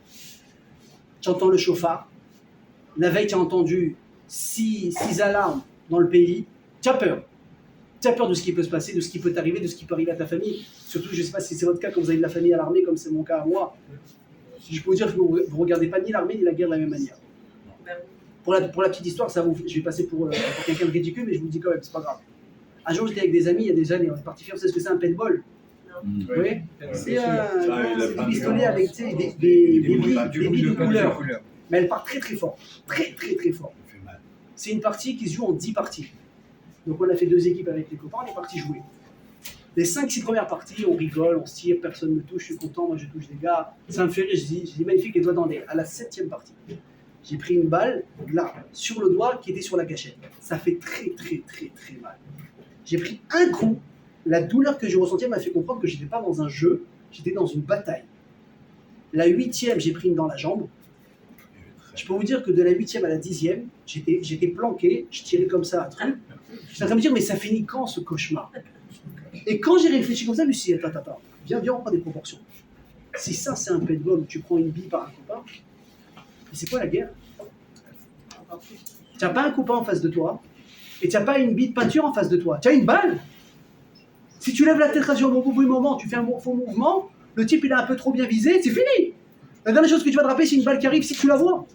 Tu entends le chauffard. La veille, tu as entendu 6 alarmes dans le pays. Tu as peur. Tu as peur de ce qui peut se passer, de ce qui peut t'arriver, de ce qui peut arriver à ta famille. Surtout, je ne sais pas si c'est votre cas quand vous avez de la famille à l'armée, comme c'est mon cas à moi. Si je peux vous dire que vous ne regardez pas ni l'armée ni la guerre de la même manière. Pour la petite histoire, je vais passer pour quelqu'un de ridicule, mais je vous le dis quand même, c'est pas grave. Un jour, j'étais avec des amis, il y a des années, on est parti faire, vous savez ce que c'est un paintball? Oui. C'est des pistolets avec des billes de couleur. Mais elle part très très fort. Très très très fort. C'est une partie qui se joue en 10 parties. Donc on a fait 2 équipes avec les copains, on est parti jouer. Les 5-6 premières parties, on rigole, on se tire, personne ne me touche, je suis content, moi je touche des gars. Ça me fait rire, je dis magnifique, les doigts dans l'air. À la 7e partie, j'ai pris une balle, là, sur le doigt qui était sur la gâchette. Ça fait très très très très mal. J'ai pris un coup, la douleur que j'ai ressentie m'a fait comprendre que j'étais pas dans un jeu, j'étais dans une bataille. La 8e, j'ai pris une dans la jambe. Je peux vous dire que de la 8e à la 10e, j'étais planqué, je tirais comme ça un truc. J'étais en train de me dire, mais ça finit quand ce cauchemar? Et quand j'ai réfléchi comme ça, je me suis dit, attends, viens, on prend des proportions. Si ça, c'est un pet de gomme, tu prends une bille par un copain, et c'est quoi la guerre? Tu n'as pas un copain en face de toi, et tu n'as pas une bille de peinture en face de toi. Tu as une balle. Si tu lèves la tête sur un mauvais moment, tu fais un faux mouvement, le type il est un peu trop bien visé, c'est fini. La dernière chose que tu vas te rappeler, c'est une balle qui arrive si tu la vois.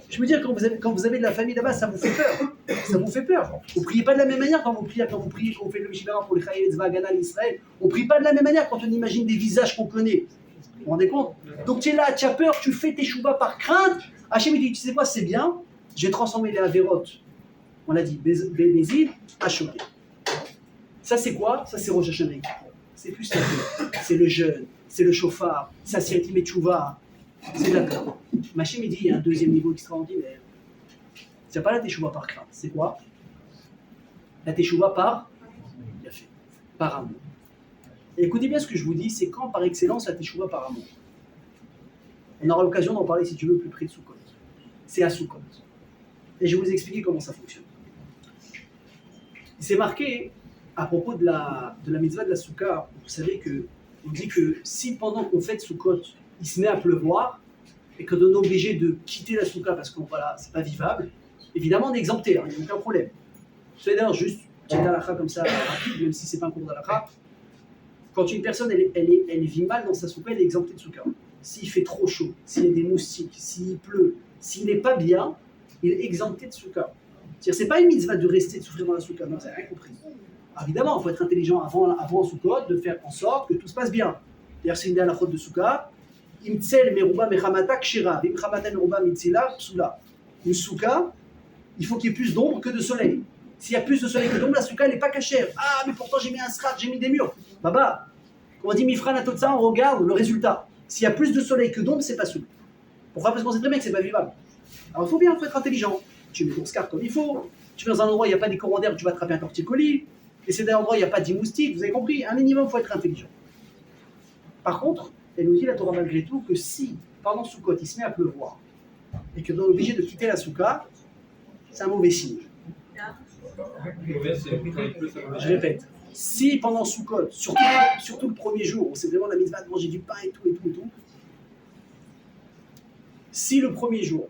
Je veux dire, quand vous avez de la famille là-bas, ça vous fait peur. Ça vous fait peur. Vous ne priez pas de la même manière quand vous priez, quand on fait le Mishivara pour les Chayei Tzva Hagana l'Israël. On ne prie pas de la même manière quand on imagine des visages qu'on connaît. Vous vous rendez compte? Donc tu es là, tu as peur, tu fais tes choubas par crainte. Hachem il dit, tu sais quoi, c'est bien, j'ai transformé les Averot, on l'a dit, Bézil, à choquer. Ça c'est quoi? Ça c'est Rosh Hashanah. C'est plus sérieux. C'est le jeûne, c'est le chauffard, c'est Asirati Metchouva. C'est d'accord. Hachem il dit, il y a un deuxième niveau extraordinaire. C'est pas la teshuva par crainte, c'est quoi? La teshuva par amour. Et écoutez bien ce que je vous dis, c'est quand par excellence la teshuva par amour. On aura l'occasion d'en parler si tu veux plus près de Sukkot. C'est à Sukkot. Et je vais vous expliquer comment ça fonctionne. C'est marqué à propos de la mitzvah de la Soukha, vous savez qu'on dit que si pendant qu'on fête Sukkot, il se met à pleuvoir, et que l'on est obligé de quitter la Soukha parce que voilà, c'est pas vivable, évidemment on est exempté, il n'y a aucun problème. C'est d'ailleurs juste, petit halakha comme ça, rapide, même si c'est pas un cours d'halakha, quand une personne elle vit mal dans sa Soukha, elle est exemptée de Soukha. S'il fait trop chaud, s'il y a des moustiques, s'il pleut, s'il n'est pas bien, il est exempté de Soukha. C'est-à-dire, c'est pas une mitzvah de rester, de souffrir dans la Soukha, non, vous n'avez rien compris. Alors, évidemment, il faut être intelligent avant Soukha, de faire en sorte que tout se passe bien. D'ailleurs, c'est une des halakhot de Soukha. Imtsel meruba mechamata kshira, vimchamata meruba mitzila psula. Une Soukha, il faut qu'il y ait plus d'ombre que de soleil. S'il y a plus de soleil que d'ombre, la Soukha n'est pas cachère. Ah, mais pourtant j'ai mis un strat, j'ai mis des murs. Baba, quand on dit mifran atotsa, on regarde le résultat. S'il y a plus de soleil que d'ombre, c'est pas souple. Pourquoi? Parce qu'on sait très bien que c'est pas vivable. Alors il faut être intelligent. Tu mets ton scarf comme il faut. Tu vas dans un endroit où il n'y a pas des courants d'air, tu vas attraper un torticolis. Et c'est un endroit où il n'y a pas de moustiques. Vous avez compris? Un minimum, il faut être intelligent. Par contre, elle nous dit la Torah malgré tout que si, pendant Sukkot, il se met à pleuvoir et que l'on est obligé de quitter la Soukha, c'est un mauvais signe. Je répète. Si pendant Sukkot, surtout le premier jour, où c'est vraiment la mitzvah de manger du pain et tout, si le premier jour,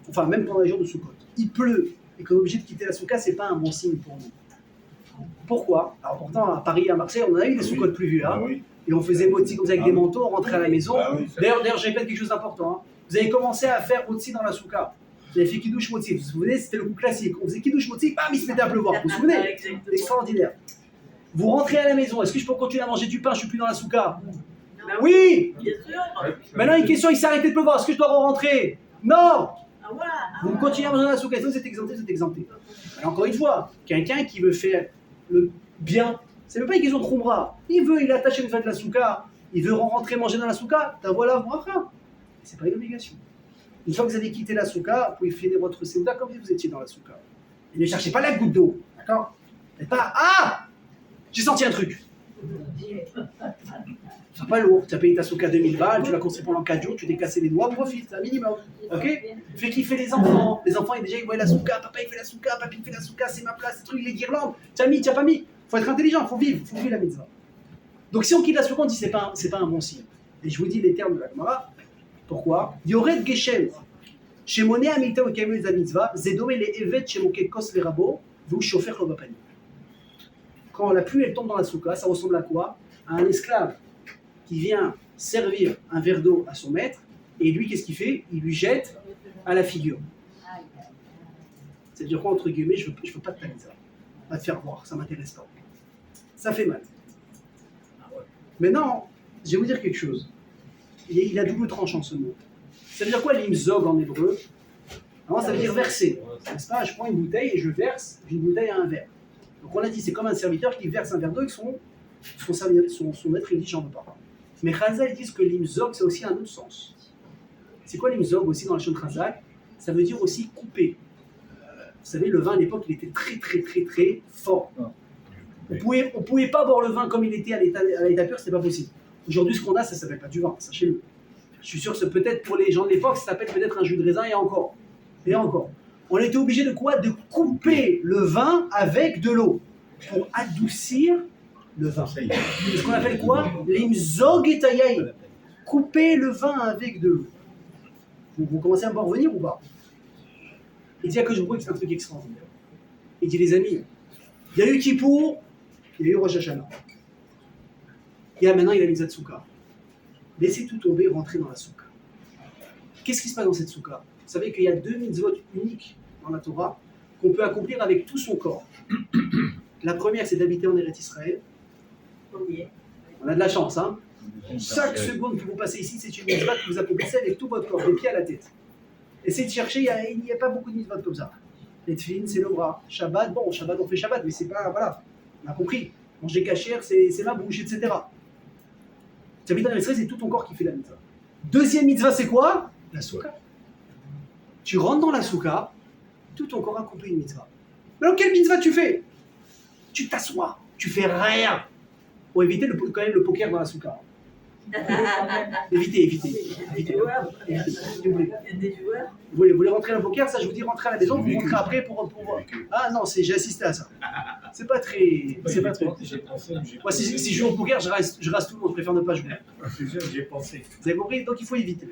enfin même pendant les jours de Sukkot, il pleut et qu'on est obligé de quitter la Soukha, c'est pas un bon signe pour nous. Pourquoi? Alors pourtant, à Paris et à Marseille, on a eu des Sukkot pluvieux, hein, et on faisait moti comme ça avec des manteaux, on rentrait à la maison. D'ailleurs, je répète quelque chose d'important. Hein. Vous avez commencé à faire moti dans la Soukha. Vous avez fait kiddush moti, vous vous souvenez, c'était le coup classique. On faisait kiddush moti, bam, il se mettait à pleuvoir. Vous vous souvenez? Extraordinaire. Vous rentrez à la maison, est-ce que je peux continuer à manger du pain? Je suis plus dans la Soukha. Oui. Maintenant, une question, il s'est arrêté de pleuvoir. Est-ce que je dois rentrer? Non. Vous continuez à manger dans la Soukha. Vous êtes exempté, Alors, encore une fois, quelqu'un qui veut faire le bien, c'est même pas une question de khumra. Il est attaché une fois de la Soukha, il veut rentrer manger dans la Soukha, voilà, vous rentrez. C'est pas une obligation. Une fois que vous avez quitté la Soukha, vous pouvez finir votre Seuda comme si vous étiez dans la Soukha. Et ne cherchez pas la goutte d'eau, d'accord? Et pas, ah, j'ai senti un truc. C'est pas lourd, tu as payé ta Soukha 2000 balles, tu l'as construit pendant 4 jours, tu t'es cassé les doigts, profite, c'est un minimum. Ok? Fais kiffer les enfants. Les enfants, déjà, ils voient la Soukha, papa il fait la Soukha, papy il fait la Soukha, c'est ma place, ces trucs, les guirlandes. Tu as mis, tu n'as pas mis. Faut être intelligent, faut vivre la mitzvah. Donc si on quitte la Soukha, on dit c'est pas un bon signe. Et je vous dis les termes de la Gemara. Pourquoi? Yored Geshem. Chez Moné Amita ou Kamel Mitzvah, Zedome les Evet chez Moké Kos les Rabo, vous chauffer l'obapani. Quand la pluie elle tombe dans la Soukha, ça ressemble à quoi? À un esclave qui vient servir un verre d'eau à son maître, et lui, qu'est-ce qu'il fait? Il lui jette à la figure. C'est-à-dire quoi, entre guillemets, je veux pas de ta mitzvah. Va te faire voir, ça m'intéresse pas. Ça fait mal. Maintenant, je vais vous dire quelque chose. Il a double tranchant ce mot. Ça veut dire quoi l'imzog en hébreu? Alors, ça veut dire verser. N'est-ce pas? Je prends une bouteille et je verse d'une bouteille à un verre. Donc on a dit, c'est comme un serviteur qui verse un verre d'eau et que son maître il dit j'en veux pas. Mais Chazal disent que l'imzog c'est aussi un autre sens. C'est quoi l'imzog aussi dans la Shon Chazal? Ça veut dire aussi couper. Vous savez, le vin à l'époque il était très très très très fort. On pouvait pas boire le vin comme il était à l'état pur, c'était pas possible. Aujourd'hui ce qu'on a, ça s'appelle pas du vin, sachez-le. Je suis sûr que peut-être pour les gens de l'époque, ça s'appelle peut-être un jus de raisin et encore. Et encore. On était obligé de quoi? De couper le vin avec de l'eau pour adoucir le vin. C'est ce qu'on appelle quoi? L'imzog et tayaï. Couper le vin avec de l'eau. Vous commencez à me voir revenir ou pas? Il dit à que je que c'est un truc extraordinaire. Il dit les amis, il y a eu Kippour, il y a eu Rosh Hashanah. Maintenant il y a les Mitzvah. Laissez tout tomber, rentrer dans la soukha. Qu'est-ce qui se passe dans cette soukha? Vous savez qu'il y a 2 mitzvot uniques dans la Torah qu'on peut accomplir avec tout son corps. La première, c'est d'habiter en Eretz Israël. On a de la chance, hein? Chaque seconde que vous passez ici, c'est une mitzvah que vous accomplissez avec tout votre corps, des pieds à la tête. Essayez de chercher, il n'y a pas beaucoup de mitzvot comme ça. Les tefilin, c'est le bras. Shabbat, bon, Shabbat, on fait Shabbat, mais c'est pas, voilà, on a compris. Manger cachère, c'est ma bouche, etc. Tu habites en Eretz Israël, c'est tout ton corps qui fait la mitzvah. Deuxième mitzvah, c'est quoi? La soukha. Tu rentres dans la soukha, tout ton corps accomplit une mitzvah. Mais alors, quelle mitzvah tu fais? Tu t'assois, tu fais rien. Pour éviter quand même le poker dans la soukha. Évitez. Vous voulez rentrer dans le poker, ça je vous dis rentrer à la maison, vous rentrez après pour voir. Ah non, j'ai assisté à ça. C'est pas très. Moi, si je joue au poker, je reste tout le monde, je préfère ne pas jouer. J'ai pensé. Vous avez compris? Donc il faut éviter.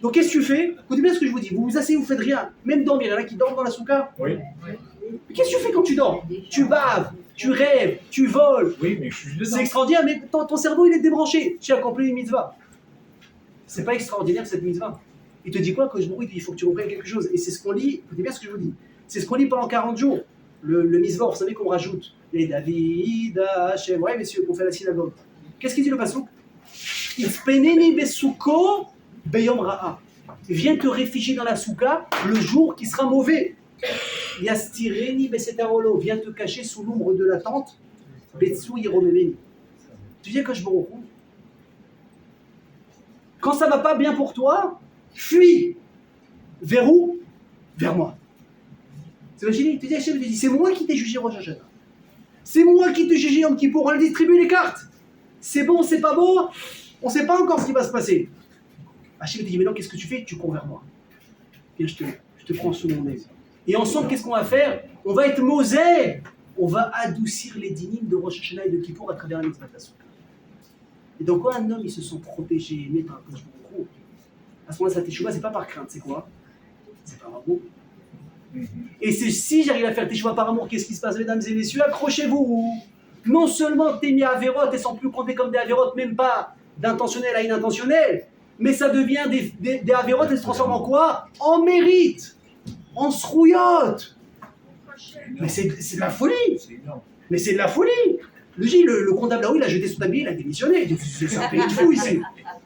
Donc qu'est-ce que tu fais? Écoutez bien ce que je vous dis. Vous vous asseyez, vous faites rien. Même dormir, il y en a qui dorment dans la soukha. Oui. Mais qu'est-ce que tu fais quand tu dors? Tu baves, tu rêves, tu voles. Oui, mais je suis dedans. C'est extraordinaire, mais ton cerveau il est débranché. Tu as accompli une mitzvah. C'est pas extraordinaire cette mitzvah. Il te dit quoi que je me dis, il faut que tu reprennes quelque chose. Et c'est ce qu'on lit, écoutez bien ce que je vous dis. C'est ce qu'on lit pendant 40 jours. Le mitzvah, vous savez qu'on rajoute les David, Hachem, ouais messieurs, qu'on fait la synagogue. Qu'est-ce qu'il dit le pasuk? Ispeneni besuko beyom ra'a. Viens te réfugier dans la souka le jour qui sera mauvais. Yastireni besetarolo. Viens te cacher sous l'ombre de la tente. Betsu yiromemeni. Tu dis que je me rencontre. Quand ça va pas bien pour toi, fuis. Vers où? Vers moi. C'est Vachili, tu dis Hachem, tu dis, c'est moi qui t'ai jugé Rosh Hashanah. C'est moi qui t'ai jugé Yom Kippour, on a distribué les cartes. C'est bon, c'est pas bon, on sait pas encore ce qui va se passer. Hachem te dit, maintenant qu'est-ce que tu fais? Tu cours vers moi. Viens, je te prends sous mon nez. Et ensemble, qu'est-ce qu'on va faire? On va être Mosè. On va adoucir les dynimes de Rosh Hashanah et de Kippour à travers la mitzvah de la Soukha. Et donc, quand un homme, il se sent protégé, aimé par un Kodesh Baruch Hu, à ce moment-là, sa teshuva, c'est pas par crainte, c'est quoi? C'est par amour. Et si j'arrive à faire teshuva par amour, qu'est-ce qui se passe, mesdames et messieurs? Accrochez-vous. Non seulement t'es mis à Averot et sans plus compter comme des Averot, même pas d'intentionnel à inintentionnel, mais ça devient des Averot et se transforme en quoi? En mérite, en srouillotte. Mais c'est de la folie. Mais c'est de la folie. Le comptable là-haut, il a jeté son tablier, il a démissionné. Il dit, c'est un pays de fous ici.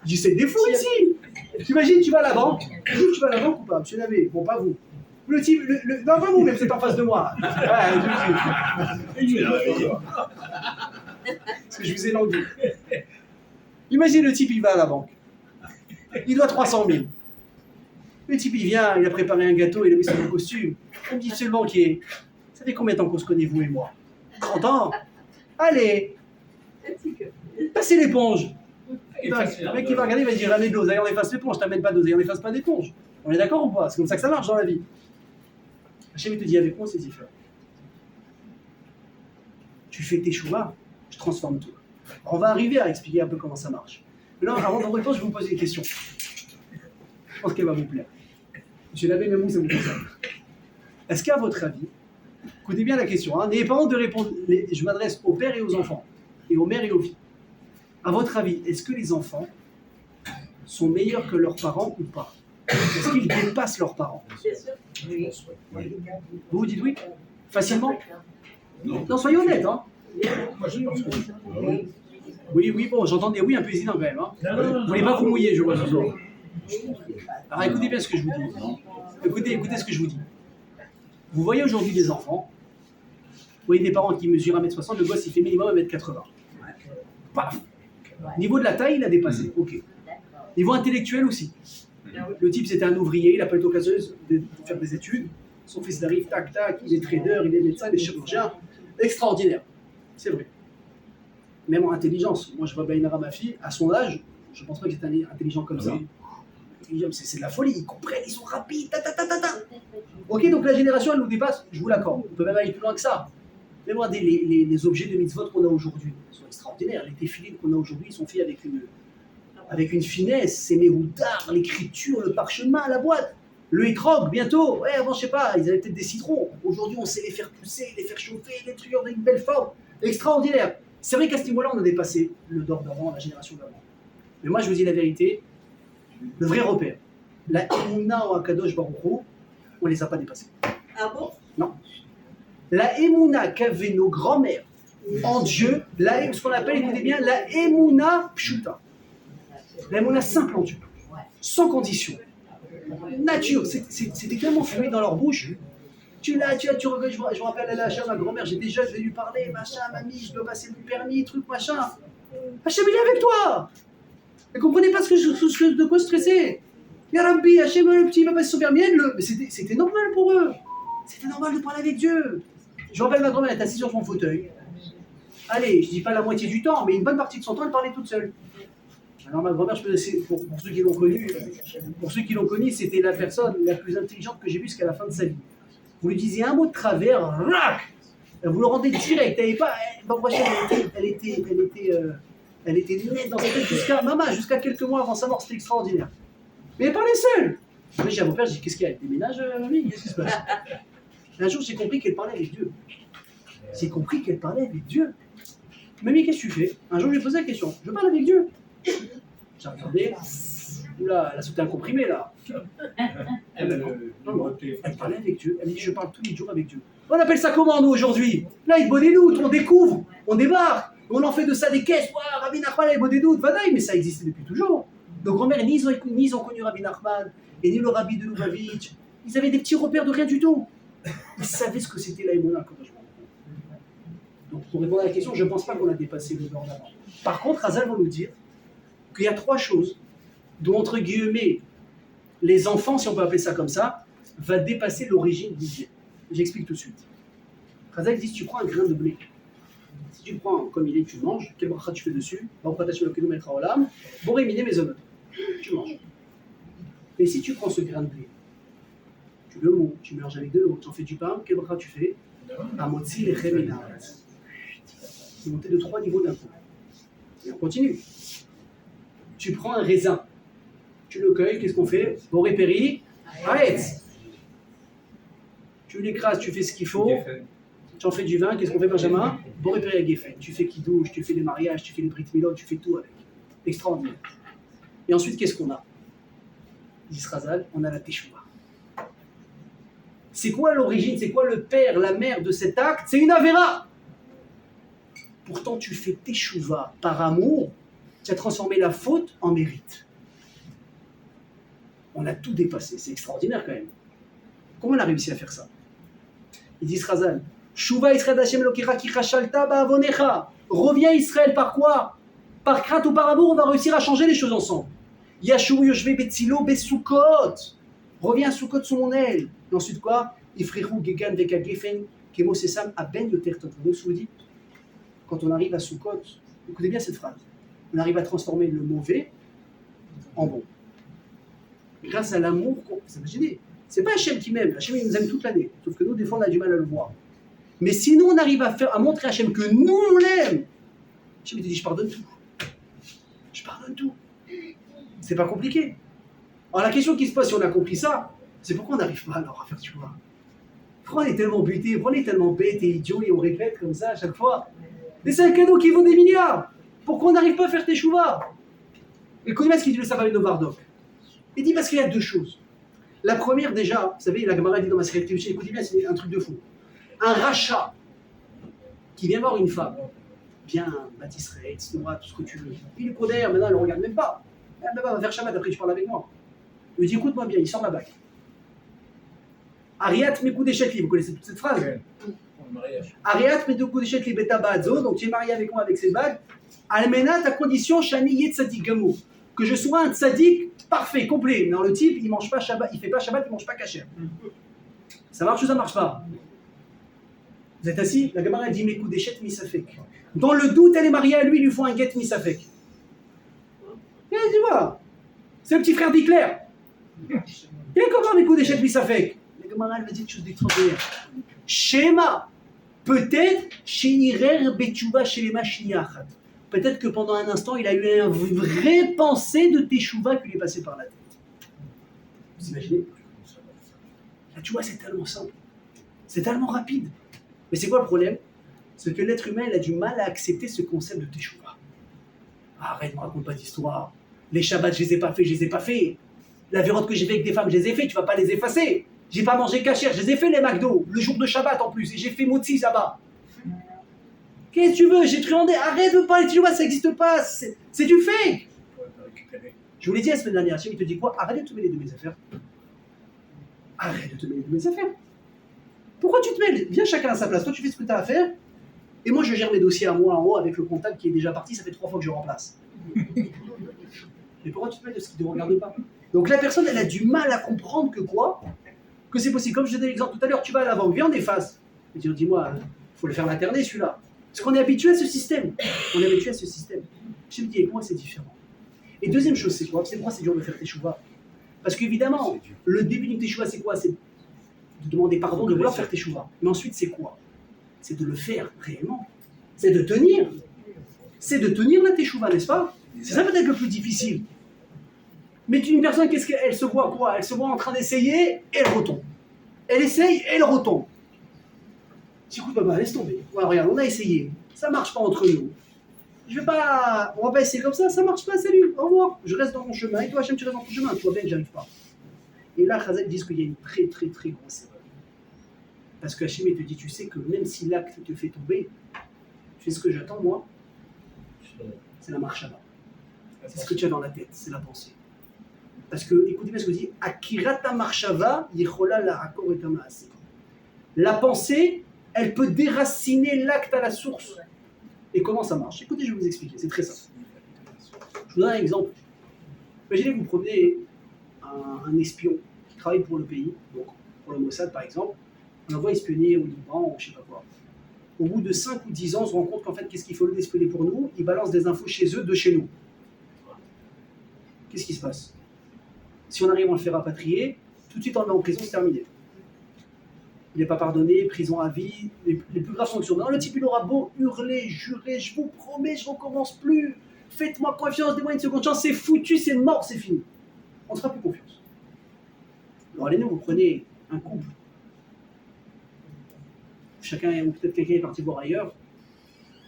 Il dit, c'est des fous ici. T'imagines, tu vas à la banque ou pas? Monsieur Navé, bon, pas vous. Le type, non, pas vous, mais vous êtes en face de moi. Parce que je vous ai langué. Imagine le type, il va à la banque. Il doit 300 000. Le type, il vient, il a préparé un gâteau, il a mis son costume. On me dit, monsieur le banquier, ça fait combien de temps qu'on se connaît, vous et moi? 30 ans. Allez, passez l'éponge. Le mec qui va regarder, il va dire, ramène de l'eau, d'ailleurs on efface l'éponge, t'amènes pas d'eau, d'ailleurs on efface pas d'éponge. On est d'accord ou pas? C'est comme ça que ça marche dans la vie. Hachem te dit avec moi, c'est différent. Tu fais tes choix, je transforme tout. Alors, on va arriver à expliquer un peu comment ça marche. Mais là, avant de répondre, je vais vous poser une question. Je pense qu'elle va vous plaire. Monsieur Lavé, même vous, ça vous concerne. Est-ce qu'à votre avis, écoutez bien la question, hein, n'ayez pas honte de répondre, je m'adresse aux pères et aux enfants, et aux mères et aux filles. À votre avis, est-ce que les enfants sont meilleurs que leurs parents ou pas? Est-ce qu'ils dépassent leurs parents? Oui. Vous vous dites oui? Facilement? Non, soyez honnête. Hein. Moi, je pense que Oui, bon, j'entends des oui un peu hésitant quand même. Hein. Vous voulez pas vous mouiller, je vois ce soir. Alors écoutez bien ce que je vous dis. Écoutez ce que je vous dis. Vous voyez aujourd'hui des enfants, vous voyez des parents qui mesurent 1m60, le gosse il fait minimum 1m80. Paf. Niveau de la taille, il a dépassé. Ok. Niveau intellectuel aussi. Le type c'était un ouvrier, il n'a pas eu l'occasion de faire des études. Son fils arrive, tac, tac, il est trader, il est médecin, il est chirurgien. Extraordinaire. C'est vrai. Même en intelligence. Moi, je vois Bainara, ma fille, à son âge, je ne pense pas qu'il est intelligent comme ça. C'est de la folie, ils comprennent, ils sont rapides, ta ta ta ta ta. Ok, donc la génération, elle nous dépasse, je vous l'accorde. On peut même aller plus loin que ça. Mais regardez, les objets de mitzvot qu'on a aujourd'hui sont extraordinaires. Les défilés qu'on a aujourd'hui sont faits avec une finesse. C'est Méhoudar, l'écriture, le parchemin, la boîte. Le hétrog, bientôt. Ouais, avant, je sais pas, ils avaient peut-être des citrons. Aujourd'hui, on sait les faire pousser, les faire chauffer, les trucs avec une belle forme. Extraordinaire. C'est vrai qu'à ce niveau-là, on a dépassé le d'or d'avant, la génération d'avant. Mais moi, je vous dis la vérité, le vrai repère, la Emouna ou Akadosh Baruch Hu, on ne les a pas dépassés. Ah bon? Non. La Emouna qu'avaient nos grands-mères en Dieu, ce qu'on appelle, écoutez bien, la Emouna Pshuta. La Emouna simple en Dieu, sans condition. Nature, c'était tellement fumé dans leur bouche. Tu regardes, je me rappelle à l'achat, ma grand-mère, j'étais jeune, je vais lui parler, machin, mamie, je dois passer mon permis, truc, machin. Hachem, il est avec toi. Elle ne comprenait pas de quoi stresser. Ya Rabbi, Hachem, le petit, il va passer son permis, mais c'était normal pour eux. C'était normal de parler avec Dieu. Je me rappelle, ma grand-mère, elle est assise sur son fauteuil. Allez, je ne dis pas la moitié du temps, mais une bonne partie de son temps, elle parlait toute seule. Alors ma grand-mère, pour ceux qui l'ont connue, c'était la personne la plus intelligente que j'ai vue jusqu'à la fin de sa vie. Vous lui disiez un mot de travers, rac, vous le rendez direct. Elle était nette dans sa tête jusqu'à quelques mois avant sa mort, c'était extraordinaire. Mais elle parlait seule. Moi, j'ai à mon père, j'ai dit, qu'est-ce qu'il y a? Elle déménage, mamie, qu'est-ce qui se passe? Un jour, j'ai compris qu'elle parlait avec Dieu. Mamie, qu'est-ce que tu fais? Un jour, je lui ai posé la question, je parle avec Dieu. J'ai regardé, oula, elle a sauté un comprimé là. Elle parlait avec Dieu, elle me dit je parle tous les jours avec Dieu. On appelle ça comment nous aujourd'hui? Là, il bonne doute, on découvre, on débarque, on en fait de ça des caisses. Ouah, Rabbi Nachman, il bonne doute, vadaï, mais ça existait depuis toujours. Nos grands-mères, ni ils ont connu Rabbi Nachman, et ni le Rabbi de Lubavitch. Ils avaient des petits repères de rien du tout. Ils savaient ce que c'était la Emouna. Donc, pour répondre à la question, je ne pense pas qu'on a dépassé le nord d'avant. Par contre, Razal va nous dire qu'il y a trois choses dont, entre guillemets, les enfants, si on peut appeler ça comme ça, va dépasser l'origine du bien. J'explique tout de suite. Razal dit, si tu prends un grain de blé, si tu prends comme il est, tu manges, quel bracha tu fais dessus, tu manges. Mais si tu prends ce grain de blé, tu le montes, tu mélanges avec de l'eau, tu en fais du pain, quel bracha tu fais? Amotzi lechem et naaretz. C'est monté de 3 niveaux d'un coup. Et on continue. Tu prends un raisin, tu le cueilles, qu'est-ce qu'on fait? Boré péri, arrête. Tu l'écrases, tu fais ce qu'il faut, tu en fais du vin, qu'est-ce qu'on fait Benjamin? Boré péri à Geffen. Tu fais kidouche, tu fais les mariages, tu fais les brit milot, tu fais tout avec. Extraordinaire. Et ensuite, qu'est-ce qu'on a? Dit Razal, on a la teshuva. C'est quoi l'origine? C'est quoi le père, la mère de cet acte? C'est une avéra. Pourtant, tu fais teshuva par amour, tu as transformé la faute en mérite. On a tout dépassé, c'est extraordinaire quand même. Comment on a réussi à faire ça? Il dit Razal, Shuva Israël Hashem Elokecha ki chashalta ba'avonecha. Reviens Israël par quoi? Par crainte ou par amour, on va réussir à changer les choses ensemble. Yashu Yoshve Betzilo Besukot. Reviens à Soukot sous mon aile. Et ensuite quoi? Ifrechu Gegan Veka Gefen Kemo Sesam Aben Yoter Tov. Vous vous souvenez? Quand on arrive à Soukot, écoutez bien cette phrase. On arrive à transformer le mauvais en bon. Grâce à l'amour, vous imaginez, c'est pas Hachem qui m'aime, Hachem il nous aime toute l'année, sauf que nous des fois on a du mal à le voir. Mais si nous on arrive à montrer à Hachem que nous on l'aime, Hachem il te dit je pardonne tout. Je pardonne tout. C'est pas compliqué. Alors la question qui se pose si on a compris ça, c'est pourquoi on n'arrive pas alors à faire tu vois. Pourquoi on est tellement buté, pourquoi on est tellement bête et idiot et on répète comme ça à chaque fois. Mais c'est un cadeau qui vaut des milliards. Pourquoi on n'arrive pas à faire teshuva? Écoutez-moi ce qu'il dit le Safari Novardok. Il dit parce qu'il y a deux choses. La première déjà, vous savez, la Gemara dit dans ma série, écoutez bien, c'est un truc de fou. Un rachat qui vient voir une femme, bien bâtisserait, etc., tout ce que tu veux. Il est prodère, maintenant elle ne le regarde même pas. Elle va faire Shabbat, après tu parles avec moi. Il lui dit écoute-moi bien, il sort la bague. Ariat Mekudeshet li, vous connaissez toute cette phrase? Pour le mariage. Ariat Mekudeshet li beta bazo, donc tu es marié avec moi avec cette bague. Almena, ta condition, Shani Yet Tzadik Gamo. Que je sois un tzaddik parfait, complet. Non, le type, il mange pas Shabbat, il fait pas Shabbat, il mange pas kasher. Ça marche ou ça marche pas? Vous êtes assis? La Gemara elle dit Mekudeshet misafek. Dans le doute, elle est mariée à lui, il lui faut un get misafek. Et tu vois, c'est le petit frère d'Hitler. Il est comment Mekudeshet misafek? La Gemara elle me dit quelque chose d'extraordinaire. Shema, peut-être Sheirer Betchouva Shelema Shniachat. Peut-être que pendant un instant, il a eu une vraie pensée de Teshuvah qui lui est passée par la tête. Vous imaginez? Là, tu vois, c'est tellement simple. C'est tellement rapide. Mais c'est quoi le problème? C'est que l'être humain, il a du mal à accepter ce concept de Teshuvah. Arrête, ne me raconte pas d'histoire. Les Shabbats, je les ai pas faits, je les ai pas faits. La vérote que j'ai fait avec des femmes, je les ai fait, tu vas pas les effacer. J'ai pas mangé kasher, je les ai fait les McDo, le jour de Shabbat en plus, et j'ai fait motzi là-bas. Qu'est-ce que tu veux? J'ai truandé, arrête de parler de Teshuvah, ça n'existe pas, c'est du fake. Je vous l'ai dit la semaine dernière, il te dit quoi? Arrête de te mêler de mes affaires. Arrête de te mêler de mes affaires. Pourquoi tu te mêles? Viens chacun à sa place, toi tu fais ce que tu as à faire, et moi je gère mes dossiers à moi en haut avec le comptable qui est déjà parti, ça fait 3 fois que je remplace. Mais pourquoi tu te mêles de ce qui ne te regarde pas? Donc la personne, elle a du mal à comprendre que quoi? Que c'est possible. Comme je te donnais l'exemple tout à l'heure, tu vas à l'avant, viens on efface. Et tu dis-moi, il faut le faire materner celui-là. Parce qu'on est habitué à ce système. On est habitué à ce système. Je me dis, avec moi c'est différent. Et deuxième chose, c'est quoi? C'est pourquoi c'est dur de faire Teshuvah. Parce qu'évidemment, le début d'une Teshuvah, c'est quoi? C'est de demander pardon, de vouloir faire Teshuvah. Mais ensuite, c'est quoi? C'est de le faire réellement. C'est de tenir. C'est de tenir la Teshuvah, n'est-ce pas? C'est ça peut-être le plus difficile. Mais une personne, qu'est-ce qu'elle se voit quoi? Elle se voit en train d'essayer et elle retombe. Elle essaye et elle retombe. Écoute, papa, laisse tomber. Ouais, regarde, on a essayé. Ça marche pas entre nous. On va pas essayer comme ça marche pas, salut, au revoir. Je reste dans mon chemin. Et toi, Hachem, tu restes dans ton chemin. Tu vois bien que j'arrive pas. Et là, Chazal dit qu'il y a une très très très grosse erreur. Parce que Hachem, il te dit, tu sais que même si l'acte te fait tomber, tu sais ce que j'attends, moi? C'est la marshava. C'est ce que tu as dans la tête, c'est la pensée. Parce que, écoutez bien ce que je dis, Akirata marshava, yechola la hakor et tamaase. La pensée, elle peut déraciner l'acte à la source. Et comment ça marche? Écoutez, je vais vous expliquer, c'est très simple. Je vous donne un exemple. Imaginez que vous prenez un espion qui travaille pour le pays, donc pour le Mossad par exemple, on l'envoie espionner au Liban ou je ne sais pas quoi. Au bout de 5 ou 10 ans, on se rend compte qu'en fait, qu'est-ce qu'il faut espionner pour nous? Ils balancent des infos chez eux, de chez nous. Qu'est-ce qui se passe? Si on arrive à le faire rapatrier, tout de suite on le met en prison, c'est terminé. Il n'est pas pardonné, prison à vie, les plus graves sanctions. Non, le type, il aura beau hurler, jurer, je vous promets, je ne recommence plus, faites-moi confiance, donnez-moi une seconde chance, c'est foutu, c'est mort, c'est fini. On ne fera plus confiance. Alors allez-nous, vous prenez un couple, chacun, ou peut-être quelqu'un est parti voir ailleurs,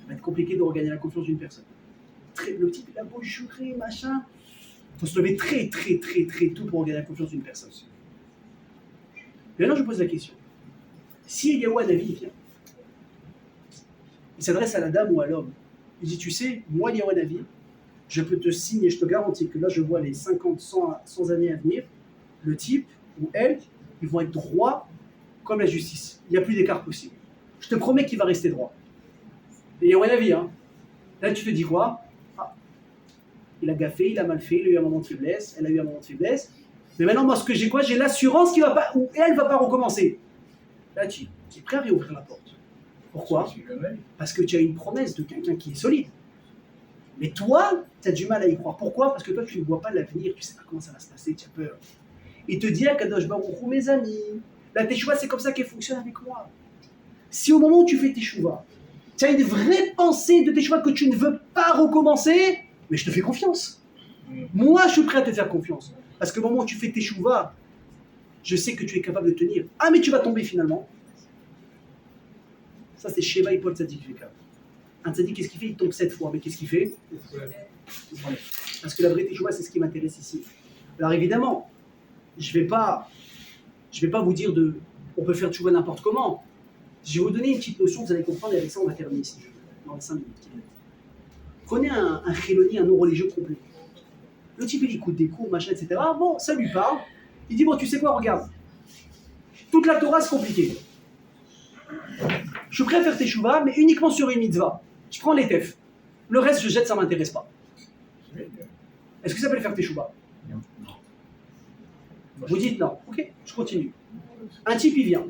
ça va être compliqué de regagner la confiance d'une personne. Le type, il a beau jurer, machin, il faut se lever très très très très tôt pour regagner la confiance d'une personne. Maintenant, je vous pose la question. Si Eliyahu Hanavi vient, il s'adresse à la dame ou à l'homme. Il dit, tu sais, moi Eliyahu Hanavi, je peux te signer, je te garantis que là je vois les 50, 100 années à venir, le type ou elle, ils vont être droits comme la justice. Il n'y a plus d'écart possible. Je te promets qu'il va rester droit. Eliyahu Hanavi, hein. Là tu te dis quoi? Ah, il a gaffé, il a mal fait, il a eu un moment de faiblesse, elle a eu un moment de faiblesse. Mais maintenant, moi, ce que j'ai quoi? J'ai l'assurance qu'il va pas, ou elle va pas recommencer. Là, tu es prêt à réouvrir la porte. Pourquoi? Parce que tu as une promesse de quelqu'un qui est solide. Mais toi, tu as du mal à y croire. Pourquoi? Parce que toi, tu ne vois pas l'avenir, tu ne sais pas comment ça va se passer, tu as peur. Il te dit à Kadosh Baruch Hu, mes amis, la Teshuvah, c'est comme ça qu'elle fonctionne avec moi. Si au moment où tu fais Teshuvah, tu as une vraie pensée de Teshuvah que tu ne veux pas recommencer, mais je te fais confiance. Moi, je suis prêt à te faire confiance. Parce que au moment où tu fais Teshuvah, je sais que tu es capable de tenir. Ah, mais tu vas tomber finalement. Ça, c'est Sheva Ipol Tzadik. Un Tzadik, qu'est-ce qu'il fait? Il tombe 7 fois. Mais qu'est-ce qu'il fait? Parce que la vraie Teshuvah, c'est ce qui m'intéresse ici. Alors évidemment, je vais pas vous dire on peut faire Teshuvah n'importe comment. Je vais vous donner une petite notion, vous allez comprendre, et avec ça, on va terminer ici. Dans les 5 minutes. Prenez un chiloni, un non-religieux complet. Le type, il écoute des cours, machin, etc. Bon, ça lui parle. Il dit, bon, tu sais quoi, regarde. Toute la Torah, c'est compliqué. Je préfère faire teshuva, mais uniquement sur une mitzvah. Je prends les tefs. Le reste, je jette, ça ne m'intéresse pas. Est-ce que ça peut le faire teshuva? Vous dites non. Ok, je continue. Un type, il vient.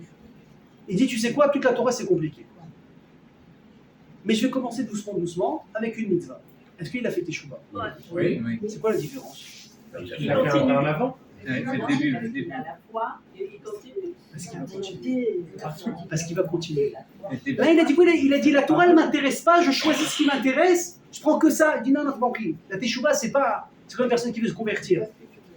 Il dit, tu sais quoi, toute la Torah, c'est compliqué. Mais je vais commencer doucement, doucement, avec une mitzvah. Est-ce qu'il a fait teshuva? Oui. C'est quoi la différence? Il a fait un en avant. C'est le début. À la fois, et il continue. Parce qu'il va continuer. Là, il a dit, il a dit la Torah, elle ne m'intéresse pas, je choisis ce qui m'intéresse, je prends que ça. Il dit, non, non, banquier. La teshuva, c'est pas une personne qui veut se convertir.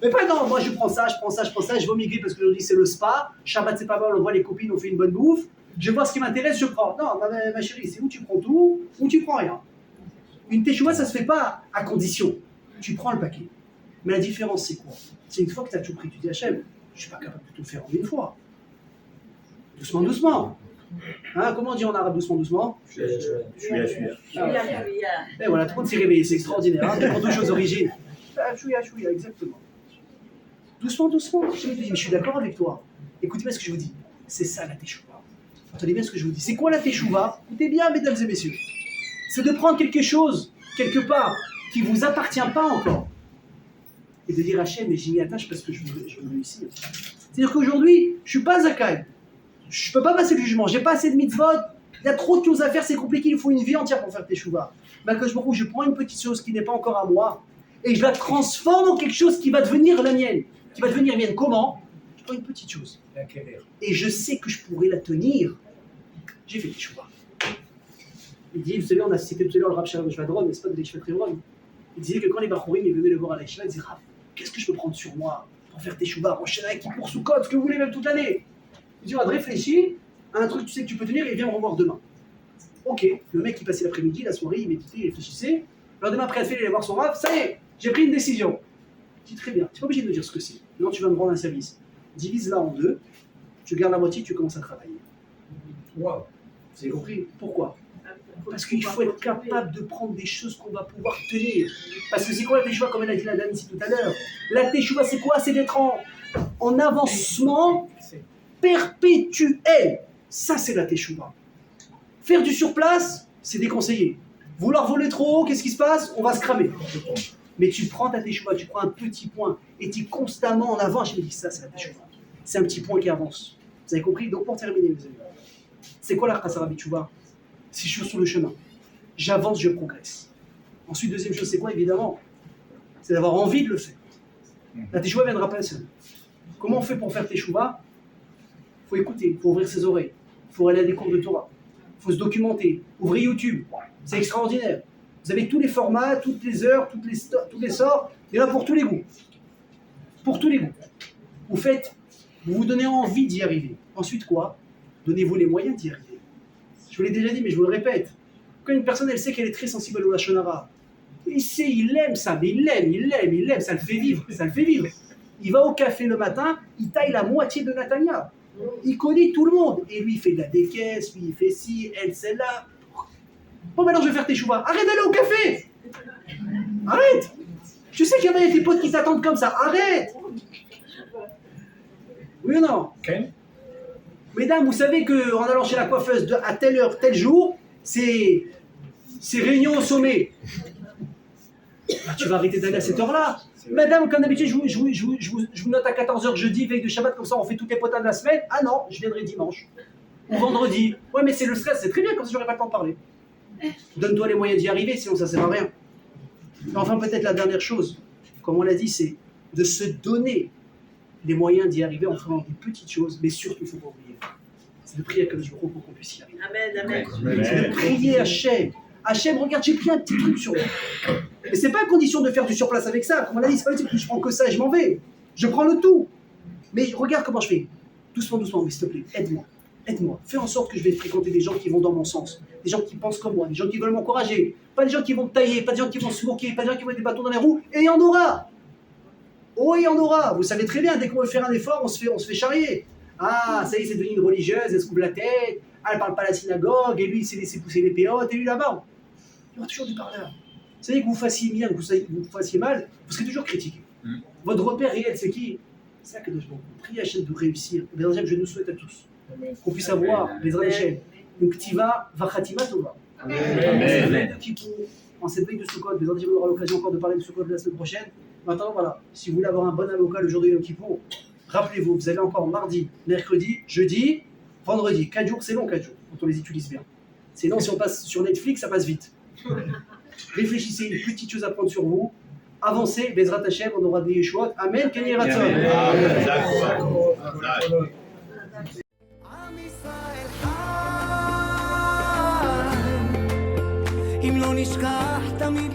Mais pas non, moi je prends ça, je vais migrer parce qu'aujourd'hui c'est le spa, Shabbat c'est pas mal, on voit les copines, on fait une bonne bouffe, je vois ce qui m'intéresse, je prends. Non, ma chérie, c'est où tu prends tout, ou tu prends rien. Une teshuva, ça se fait pas à condition. Tu prends le paquet. Mais la différence, c'est quoi? C'est une fois que tu as tout pris, tu dis Hachem, je suis pas capable de tout faire en une fois. Doucement, doucement. Hein, comment on dit en arabe doucement, doucement? Je suis là. Et voilà, tout le monde s'est réveillé, c'est extraordinaire. Hein, on touche aux origines. Chouïa, exactement. Doucement, doucement. Je me dis, mais je suis d'accord avec toi. Écoutez bien ce que je vous dis. C'est ça la teshuva. Entendez bien ce que je vous dis. C'est quoi la teshuva? Écoutez bien, mesdames et messieurs. C'est de prendre quelque chose, quelque part, qui ne vous appartient pas encore. Et de dire Hachem, mais j'y m'y attache parce que je veux réussir. C'est-à-dire qu'aujourd'hui, je ne suis pas Zakai. Je ne peux pas passer le jugement. Je n'ai pas assez de mitzvot. Il y a trop de choses à faire, c'est compliqué. Il faut une vie entière pour faire teshuva. Mais quand je prends une petite chose qui n'est pas encore à moi et je la transforme en quelque chose qui va devenir la mienne. Qui va devenir mienne. Comment? Je prends une petite chose. Et je sais que je pourrais la tenir. J'ai fait teshuva. Il dit, vous savez, on a cité tout à l'heure le Rav Shalom Shvadron, mais ce n'est pas de l'Yeshivat Hebron. Il disait que quand les Bachourim venaient le voir à l'Yeshiva, ils disaient, Rav, qu'est-ce que je peux prendre sur moi pour faire teshuva, Rosh qui pour Soukot, ce que vous voulez même toute l'année. Il dit, réfléchis à un truc que tu sais que tu peux tenir et viens me revoir demain. Ok, le mec il passait l'après-midi, la soirée, il méditait, il réfléchissait. Le lendemain après, il allait voir son Rav, ça y est, j'ai pris une décision. Il dit, très bien, tu n'es pas obligé de me dire ce que c'est. Non, tu vas me rendre un service. Divise-la en deux, tu gardes la moitié, tu commences à travailler. Wow. Vous avez compris? Pourquoi? Parce qu'il faut être capable de prendre des choses qu'on va pouvoir tenir. Parce que c'est quoi la teshuva, comme elle a dit la dame ici tout à l'heure? La teshuva, c'est quoi? C'est d'être en avancement perpétuel. Ça, c'est la teshuva. Faire du surplace, c'est déconseillé. Vouloir voler trop haut, qu'est-ce qui se passe? On va se cramer. Mais tu prends ta teshuva, tu prends un petit point et tu es constamment en avant. Je me dis, ça, c'est la teshuva. C'est un petit point qui avance. Vous avez compris? Donc, pour terminer, mes amis, c'est quoi la chasara teshuva? Si je suis sur le chemin, j'avance, je progresse. Ensuite, deuxième chose, c'est quoi, évidemment? C'est d'avoir envie de le faire. La teshuva ne viendra pas seule. Comment on fait pour faire teshuva? Il faut écouter, il faut ouvrir ses oreilles, il faut aller à des cours de Torah, il faut se documenter, ouvrez YouTube, c'est extraordinaire. Vous avez tous les formats, toutes les heures, tous les sorts, il y en a pour tous les goûts. Pour tous les goûts. Vous vous donnez envie d'y arriver. Ensuite quoi? Donnez-vous les moyens d'y arriver. Je vous l'ai déjà dit, mais je vous le répète. Quand une personne, elle sait qu'elle est très sensible au lashon hara, il aime ça, mais il l'aime, ça le fait vivre, Il va au café le matin, il taille la moitié de Natania. Il connaît tout le monde. Et lui, il fait de la décaisse, lui, il fait ci, elle, celle-là. Bon, maintenant, je vais faire teshuva. Arrête d'aller au café. Arrête. Tu sais qu'il y en a tes potes qui t'attendent comme ça. Arrête. Oui ou non? Ken? Mesdames, vous savez qu'en allant chez la coiffeuse à telle heure, tel jour, c'est réunion au sommet. Ah, tu vas arrêter d'aller à cette heure-là. Madame, comme d'habitude, je vous note à 14h jeudi, veille de Shabbat, comme ça on fait toutes les potas de la semaine. Ah non, je viendrai dimanche. Ou vendredi. Ouais, mais c'est le stress, c'est très bien, comme ça j'aurai pas le temps de parler. Donne-toi les moyens d'y arriver, sinon ça sert à rien. Enfin, peut-être la dernière chose, comme on l'a dit, c'est de se donner les moyens d'y arriver en faisant des petites choses, mais surtout, il ne faut pas oublier. C'est de prier comme je vous pour qu'on puisse y arriver. Amen. C'est de prier Hachem. Hachem, regarde, j'ai pris un petit truc sur moi. Mais c'est pas à condition de faire du surplace avec ça. Comme on a dit, c'est pas que je prends que ça et je m'en vais. Je prends le tout. Mais regarde comment je fais. Doucement, mais s'il te plaît, aide-moi. Fais en sorte que je vais fréquenter des gens qui vont dans mon sens. Des gens qui pensent comme moi, des gens qui veulent m'encourager. Pas des gens qui vont me tailler, pas des gens qui vont se moquer, pas des gens qui vont mettre des bâtons dans les roues. Et il y en aura. Oh, il y en aura. Vous savez très bien, dès qu'on veut faire un effort, on se fait charrier. Ah, ça y est, c'est devenu une religieuse, elle se couvre la tête. Ah, elle parle pas à la synagogue, et lui, il s'est laissé pousser les péotes, et lui là-bas. Il y aura toujours du parleur. savez que vous fassiez bien, que vous fassiez mal, vous serez toujours critiqué. Votre repère réel, c'est qui? C'est ça que je prie Hachem de réussir. Bézrat Hashem, je nous souhaite à tous qu'on puisse avoir Bézrat Hashem une ktiva vachatima tova. Amen. En cette veille de Sukkot, Bézrat Hashem, on aura l'occasion encore de parler de Sukkot la semaine prochaine. Maintenant, voilà, si vous voulez avoir un bon avocat le jour de Yom Kippour, rappelez-vous, vous avez encore mardi, mercredi, jeudi, vendredi. 4 jours, c'est long, 4 jours, quand on les utilise bien. Sinon, si on passe sur Netflix, ça passe vite. Réfléchissez, une petite chose à prendre sur vous. Avancez, Bezrat Hashem, on aura des Yeshuot. Amen, Kenny Ratzon. אם לא נשכח תמיד